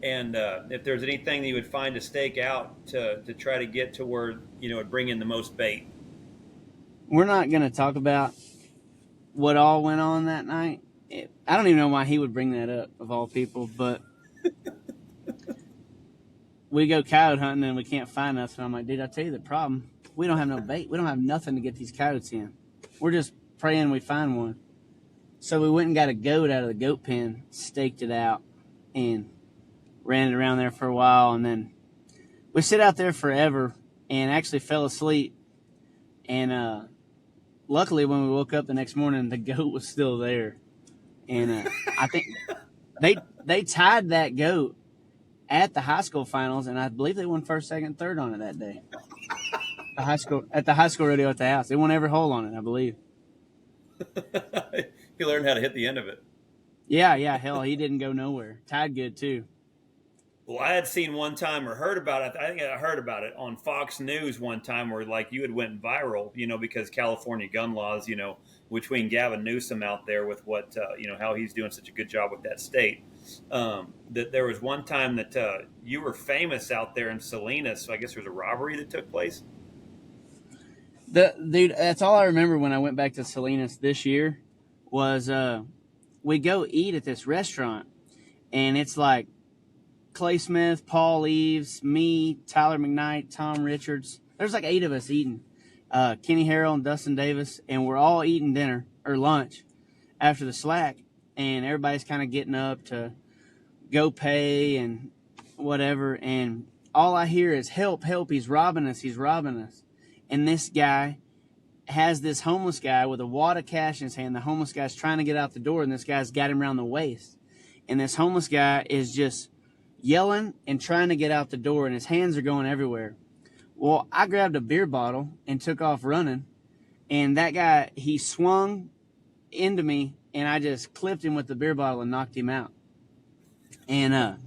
and if there's anything that you would find to stake out to try to get to where, it'd bring in the most bait. We're not going to talk about what all went on that night. I don't even know why he would bring that up, of all people, but we go coyote hunting and we can't find nothing. I'm like, dude, I'll tell you the problem. We don't have no bait. We don't have nothing to get these coyotes in. We're just praying we find one. So we went and got a goat out of the goat pen, staked it out, and ran it around there for a while. And then we sit out there forever and actually fell asleep. And luckily, when we woke up the next morning, the goat was still there. And I think they tied that goat at the high school finals, and I believe they won first, second, third on it that day. At the high school rodeo at the house. They won every hole on it, I believe. He learned how to hit the end of it. Yeah, hell, he didn't go nowhere. Tied good, too. Well, I had seen one time or heard about it. I think I heard about it on Fox News one time where, like, you had went viral, because California gun laws, between Gavin Newsom out there with what, how he's doing such a good job with that state. That there was one time that you were famous out there in Salinas. So I guess there was a robbery that took place. Dude, that's all I remember when I went back to Salinas this year was we go eat at this restaurant, and it's like Clay Smith, Paul Eves, me, Tyler McKnight, Tom Richards. There's like 8 of us eating. Kenny Harrell and Dustin Davis, and we're all eating dinner or lunch after the slack, and everybody's kind of getting up to go pay and whatever, and all I hear is, help, he's robbing us. And this guy has this homeless guy with a wad of cash in his hand. The homeless guy's trying to get out the door, and this guy's got him around the waist. And this homeless guy is just yelling and trying to get out the door, and his hands are going everywhere. Well, I grabbed a beer bottle and took off running, and that guy, he swung into me, and I just clipped him with the beer bottle and knocked him out. And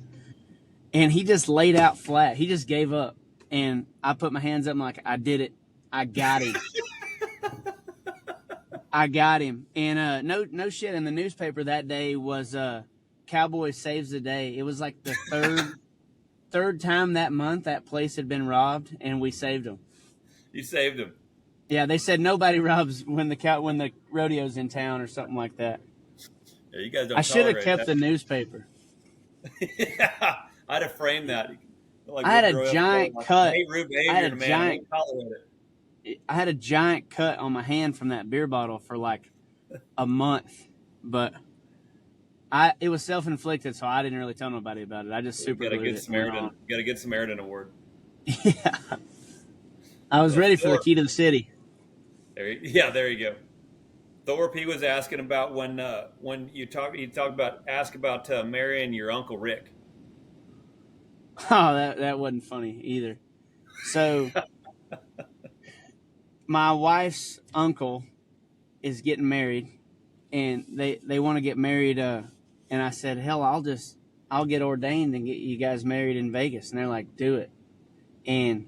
he just laid out flat. He just gave up. And I put my hands up and like, I did it. I got him. And no shit. In the newspaper that day was Cowboy Saves the Day. It was like the third time that month that place had been robbed, and we saved them. You saved them. Yeah, they said nobody robs when the rodeo's in town or something like that. Yeah, you guys don't. I should have kept that. the newspaper. Yeah, I'd have framed that. Like, I had a giant cut. I had a giant cut on my hand from that beer bottle for like a month, but it was self-inflicted, so I didn't really tell nobody about it. I just super glued it. Got a good Samaritan award. Yeah, I was ready for the key to the city. There you go. Thorpe, he was asking about when you talk about marrying your Uncle Rick. Oh, that wasn't funny either. So, my wife's uncle is getting married, and they want to get married. And I said, hell, I'll get ordained and get you guys married in Vegas. And they're like, do it. And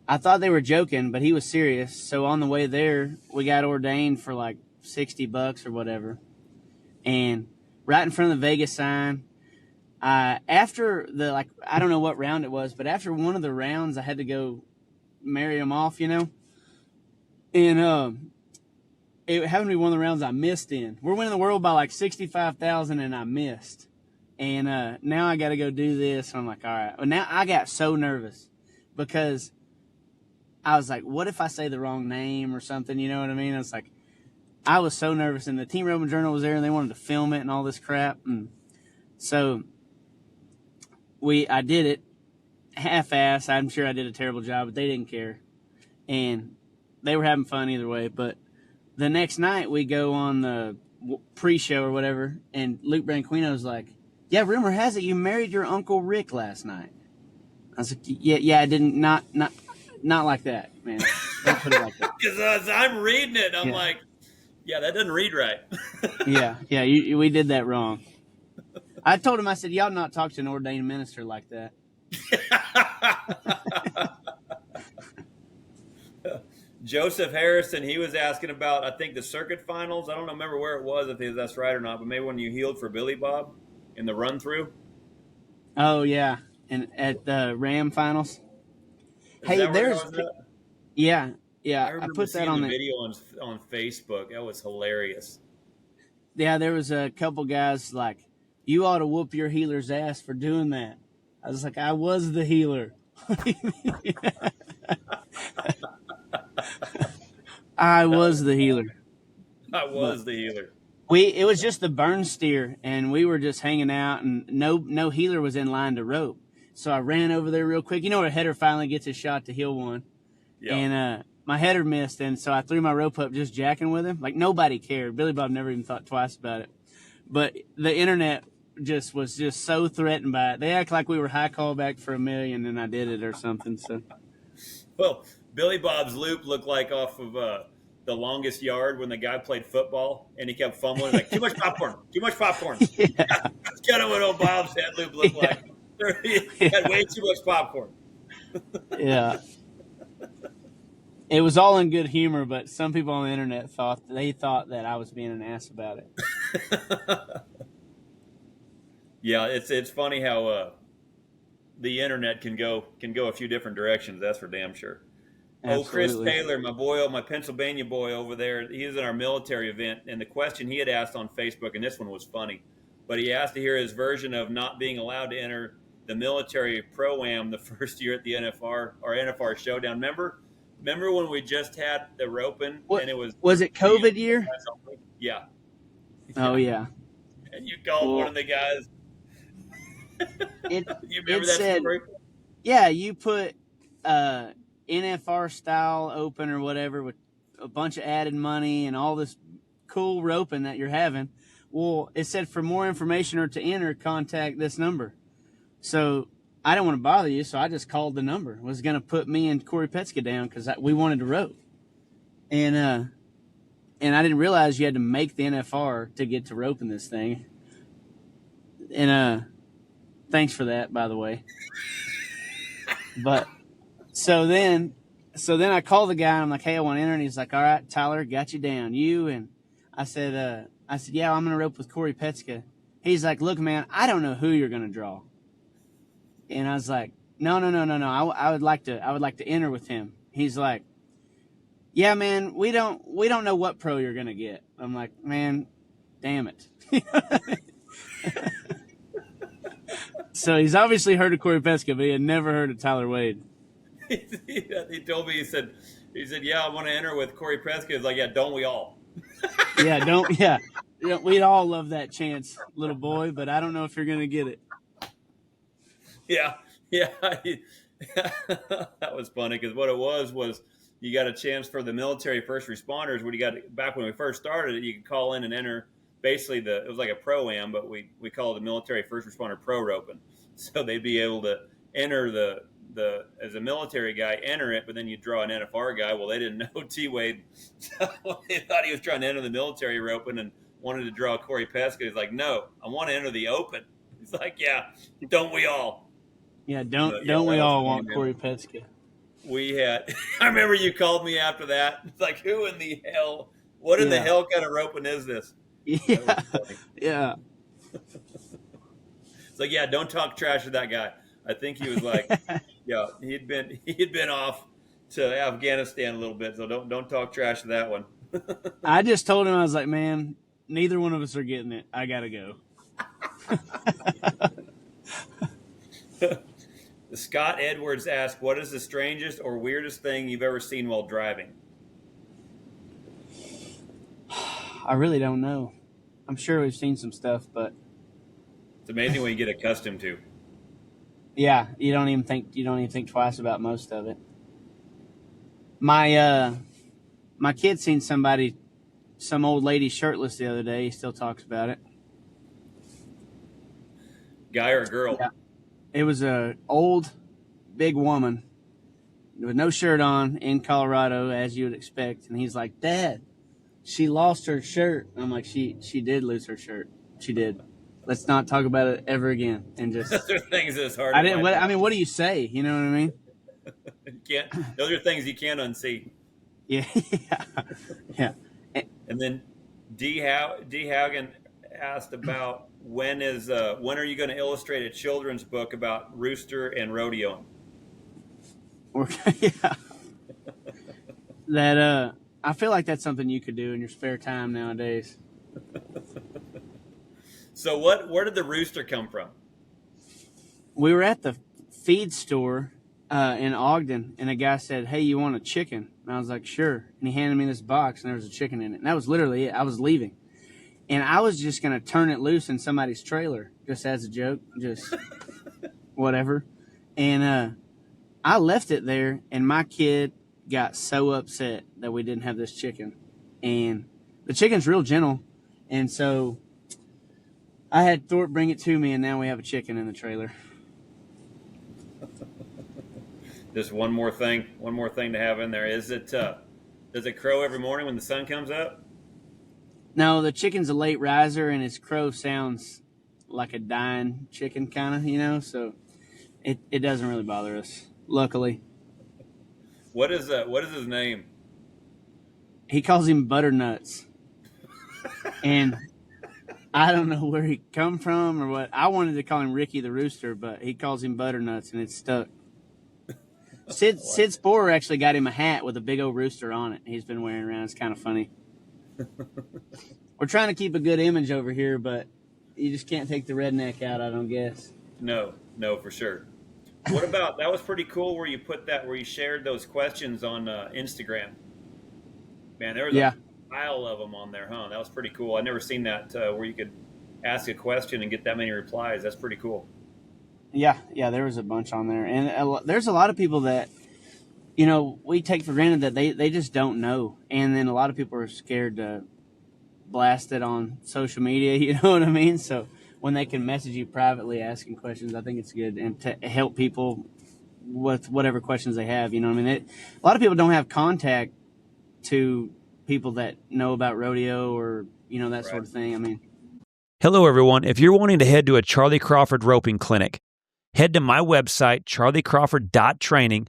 I thought they were joking, but he was serious. So on the way there, we got ordained for like $60 or whatever. And right in front of the Vegas sign, after I don't know what round it was, but after one of the rounds, I had to go marry him off, you know? And it happened to be one of the rounds I missed in. We're winning the world by like 65,000, and I missed. And now I got to go do this. And I'm like, all right. Well, now I got so nervous because I was like, what if I say the wrong name or something? You know what I mean? It's like, I was so nervous. And the Team Roman Journal was there, and they wanted to film it and all this crap. And so I did it half-ass. I'm sure I did a terrible job, but they didn't care. And they were having fun either way. But the next night we go on the pre-show or whatever, and Luke Branquino's like, yeah, rumor has it you married your Uncle Rick last night. I was like, yeah, I didn't, not like that, man. Don't put it like that. Because as I'm reading it, I'm like, yeah, that doesn't read right. yeah, we did that wrong. I told him, I said, y'all not talk to an ordained minister like that. Joseph Harrison, he was asking about, I think, the circuit finals. I don't remember where it was, if that's right or not, but maybe when you healed for Billy Bob in the run-through. Oh, yeah, and at the Ram finals. Hey, there's... Yeah, I put that on the video on Facebook. That was hilarious. Yeah, there was a couple guys like, you ought to whoop your healer's ass for doing that. I was like, I was the healer. I was the healer. It was just the burn steer, and we were just hanging out, and no healer was in line to rope. So I ran over there real quick. You know where a header finally gets his shot to heal one. Yep. And my header missed, and so I threw my rope up just jacking with him. Like, nobody cared. Billy Bob never even thought twice about it. But the internet was just so threatened by it. They act like we were high callback for $1 million, and I did it or something. So, well, Billy Bob's loop looked like off of The Longest Yard when the guy played football, and he kept fumbling. Like, too much popcorn. Yeah. That's kind of what old Bob's head loop looked like. He had way too much popcorn. Yeah. It was all in good humor, but some people on the internet thought that I was being an ass about it. Yeah, it's funny how the internet can go a few different directions. That's for damn sure. Absolutely. Oh, Chris Taylor, my Pennsylvania boy over there, he was in our military event, and the question he had asked on Facebook, and this one was funny, but he asked to hear his version of not being allowed to enter the military pro-am the first year at the NFR showdown. Remember when we just had the roping, and it was it COVID year? Yeah. Oh yeah. And you called one of the guys. You remember that story? Yeah, you put NFR style open or whatever with a bunch of added money and all this cool roping that you're having. Well, it said for more information or to enter, contact this number. So I didn't want to bother you, so I just called the number. I was going to put me and Corey Petska down because we wanted to rope. And I didn't realize you had to make the NFR to get to roping this thing. And thanks for that, by the way. But so then I called the guy, and I'm like, hey, I want to enter. And he's like, all right, Tyler, got you down. You? And I said, yeah, I'm going to rope with Corey Petska. He's like, look, man, I don't know who you're going to draw. And I was like, no. I would like to enter with him. He's like, yeah, man, we don't know what pro you're going to get. I'm like, man, damn it. So he's obviously heard of Corey Pesca, but he had never heard of Tyler Wade. He told me, he said, yeah, I want to enter with Corey Pesca. He's like, yeah, don't we all? Yeah, we'd all love that chance, little boy, but I don't know if you're going to get it. Yeah. That was funny because what it was you got a chance for the military first responders. When you got back when we first started, you could call in and enter. Basically, it was like a pro-am, but we call it the military first responder pro roping. So they'd be able to enter the as a military guy, enter it, but then you draw an NFR guy. Well, they didn't know T-Wade, so they thought he was trying to enter the military roping and wanted to draw Corey Pesca. He's like, no, I want to enter the open. He's like, yeah, don't we all? Yeah, don't we all want Corey Pesca? We had. I remember you called me after that. It's like, who in the hell? What in the hell kind of roping is this? Yeah. It's like, yeah, don't talk trash to that guy. I think he was like, yeah, he'd been off to Afghanistan a little bit, so don't talk trash to that one. I just told him, I was like, man, neither one of us are getting it. I gotta go. Scott Edwards asked, what is the strangest or weirdest thing you've ever seen while driving? I really don't know. I'm sure we've seen some stuff, but it's amazing when you get accustomed to. Yeah, you don't even think twice about most of it. My kid seen some old lady shirtless the other day. He still talks about it. Guy or girl? Yeah. It was a old, big woman with no shirt on in Colorado, as you would expect. And he's like, Dad, she lost her shirt. I'm like, she did lose her shirt. She did. Let's not talk about it ever again. And just those are things that's hard. I mean, what do you say? You know what I mean? Those are things you can't unsee. Yeah. And then D. Haugen asked about when are you going to illustrate a children's book about Rooster and rodeoing? Yeah. That I feel like that's something you could do in your spare time nowadays. So where did the rooster come from? We were at the feed store in Ogden, and a guy said, hey, you want a chicken? And I was like, sure. And he handed me this box, and there was a chicken in it. And that was literally it. I was leaving. And I was just going to turn it loose in somebody's trailer, just as a joke, just whatever. And I left it there, and my kid got so upset that we didn't have this chicken. And the chicken's real gentle, and so I had Thorpe bring it to me, and now we have a chicken in the trailer. Just one more thing to have in there. Does it crow every morning when the sun comes up? No, the chicken's a late riser, and his crow sounds like a dying chicken, kind of, so it doesn't really bother us, luckily. What is his name? He calls him Butternuts. And I don't know where he come from or what. I wanted to call him Ricky the Rooster, but he calls him Butternuts, and it's stuck. Sid Sporer actually got him a hat with a big old rooster on it. He's been wearing around. It's kind of funny. We're trying to keep a good image over here, but you just can't take the redneck out, I don't guess. No, for sure. What about, that was pretty cool where you shared those questions on Instagram. Man, there was a pile of them on there, huh? That was pretty cool. I've never seen that where you could ask a question and get that many replies. That's pretty cool. Yeah, there was a bunch on there. And there's a lot of people that, we take for granted that they just don't know. And then a lot of people are scared to blast it on social media, you know what I mean? So when they can message you privately asking questions, I think it's good. And to help people with whatever questions they have, you know what I mean? A lot of people don't have contact to people that know about rodeo or, that sort of thing. I mean. Hello, everyone. If you're wanting to head to a Charly Crawford roping clinic, head to my website, charlycrawford.training,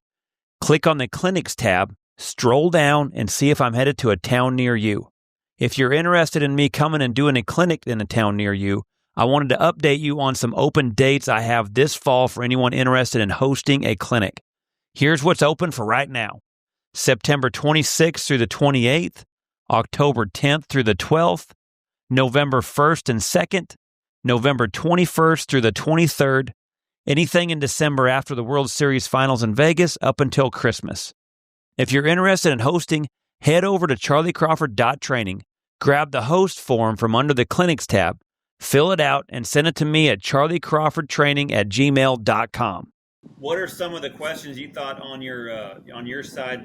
click on the clinics tab, stroll down, and see if I'm headed to a town near you. If you're interested in me coming and doing a clinic in a town near you, I wanted to update you on some open dates I have this fall for anyone interested in hosting a clinic. Here's what's open for right now. September 26th through the 28th, October 10th through the 12th, November 1st and 2nd, November 21st through the 23rd, anything in December after the World Series Finals in Vegas up until Christmas. If you're interested in hosting, head over to charlycrawford.training, grab the host form from under the clinics tab, fill it out, and send it to me at charlycrawfordtraining@gmail.com. What are some of the questions you thought on your side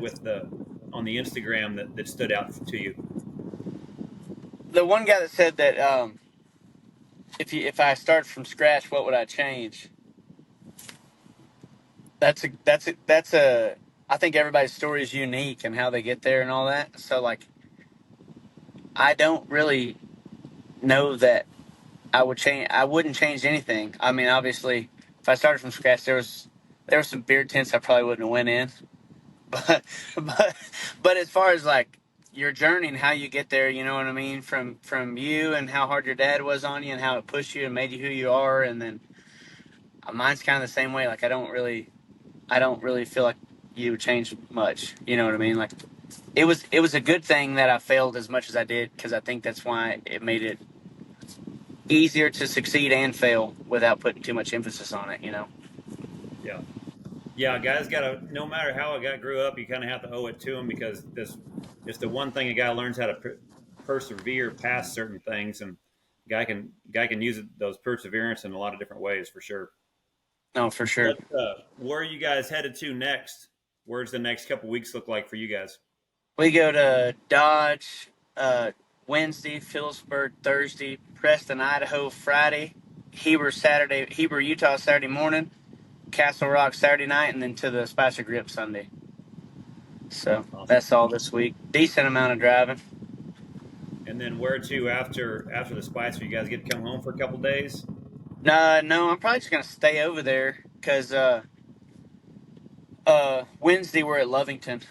on the Instagram that stood out to you? The one guy that said that if I start from scratch, what would I change? That's a. I think everybody's story is unique and how they get there and all that. So like, I don't really know that I wouldn't change anything. I mean, obviously, if I started from scratch, there were some beer tents I probably wouldn't have went in. But but as far as like your journey and how you get there, you know what I mean, from you and how hard your dad was on you and how it pushed you and made you who you are, and then mine's kind of the same way. Like I don't really feel like you would change much. You know what I mean? Like it was a good thing that I failed as much as I did, because I think that's why it made it easier to succeed and fail without putting too much emphasis on it. You know? Yeah. Yeah, guys no matter how a guy grew up, you kind of have to owe it to him, because it's the one thing a guy learns how to persevere past certain things, and guy can use those perseverance in a lot of different ways, for sure. No, for sure. But, where are you guys headed to next? Where's the next couple weeks look like for you guys? We go to Dodge Wednesday, Phillipsburg Thursday, Preston, Idaho Friday, Heber, Utah Saturday morning, Castle Rock Saturday night, and then to the Spicer Grip Sunday. So awesome. That's all this week. Decent amount of driving. And then where to after the Spicer? You guys get to come home for a couple days? No, I'm probably just gonna stay over there, because Wednesday we're at Lovington,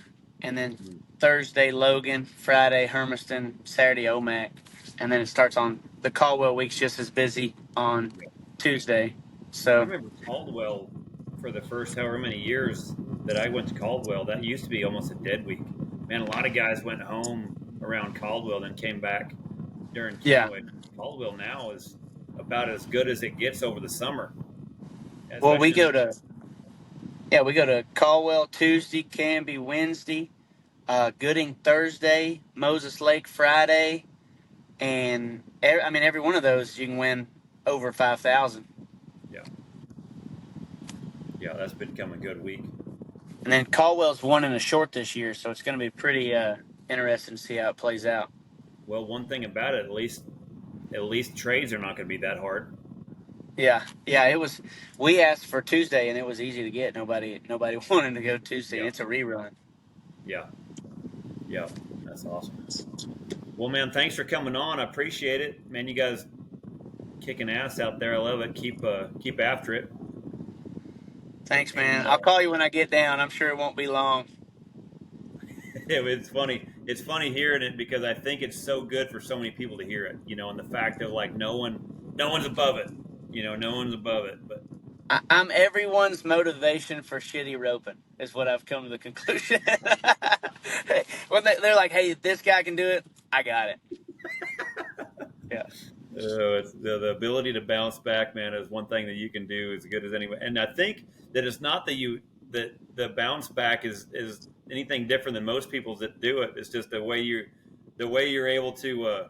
and then Thursday Logan, Friday Hermiston, Saturday Omak, and then it starts on the Caldwell week's just as busy on Tuesday. So I remember Caldwell for the first however many years that I went to Caldwell. That used to be almost a dead week. Man, a lot of guys went home around Caldwell, then came back during Kennewick. Yeah. Caldwell now is about as good as it gets over the summer. Well, we go to Caldwell Tuesday, Canby Wednesday, Gooding Thursday, Moses Lake Friday, and every one of those you can win over 5,000. Yeah, that's become a good week. And then Caldwell's won in a short this year, so it's going to be pretty interesting to see how it plays out. Well, one thing about it, at least trades are not going to be that hard. Yeah, it was. We asked for Tuesday, and it was easy to get. Nobody wanted to go Tuesday. Yeah. It's a rerun. Yeah, that's awesome. Well, man, thanks for coming on. I appreciate it, man. You guys kicking ass out there. I love it. Keep after it. Thanks, man. I'll call you when I get down. I'm sure it won't be long. It's funny. It's funny hearing it, because I think it's so good for so many people to hear it. You know, and the fact of like no one's above it. You know, no one's above it. But I'm everyone's motivation for shitty roping is what I've come to the conclusion. When they're like, "Hey, this guy can do it," I got it. Yeah. It's the ability to bounce back, man, is one thing that you can do as good as anyone. And I think that it's not that the bounce back is anything different than most people that do it. It's just the way you're able to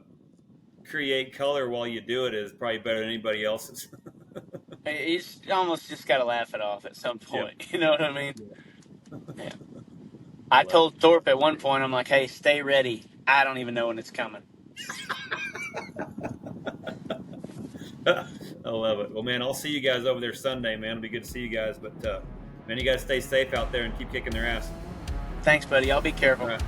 create color while you do it is probably better than anybody else's. You almost just got to laugh it off at some point. Yeah. You know what I mean? Yeah. I told Thorpe at one point, I'm like, "Hey, stay ready. I don't even know when it's coming." I love it. Well, man, I'll see you guys over there Sunday, man. It'll be good to see you guys. But, man, you guys stay safe out there and keep kicking their ass. Thanks, buddy. I'll be careful. All right.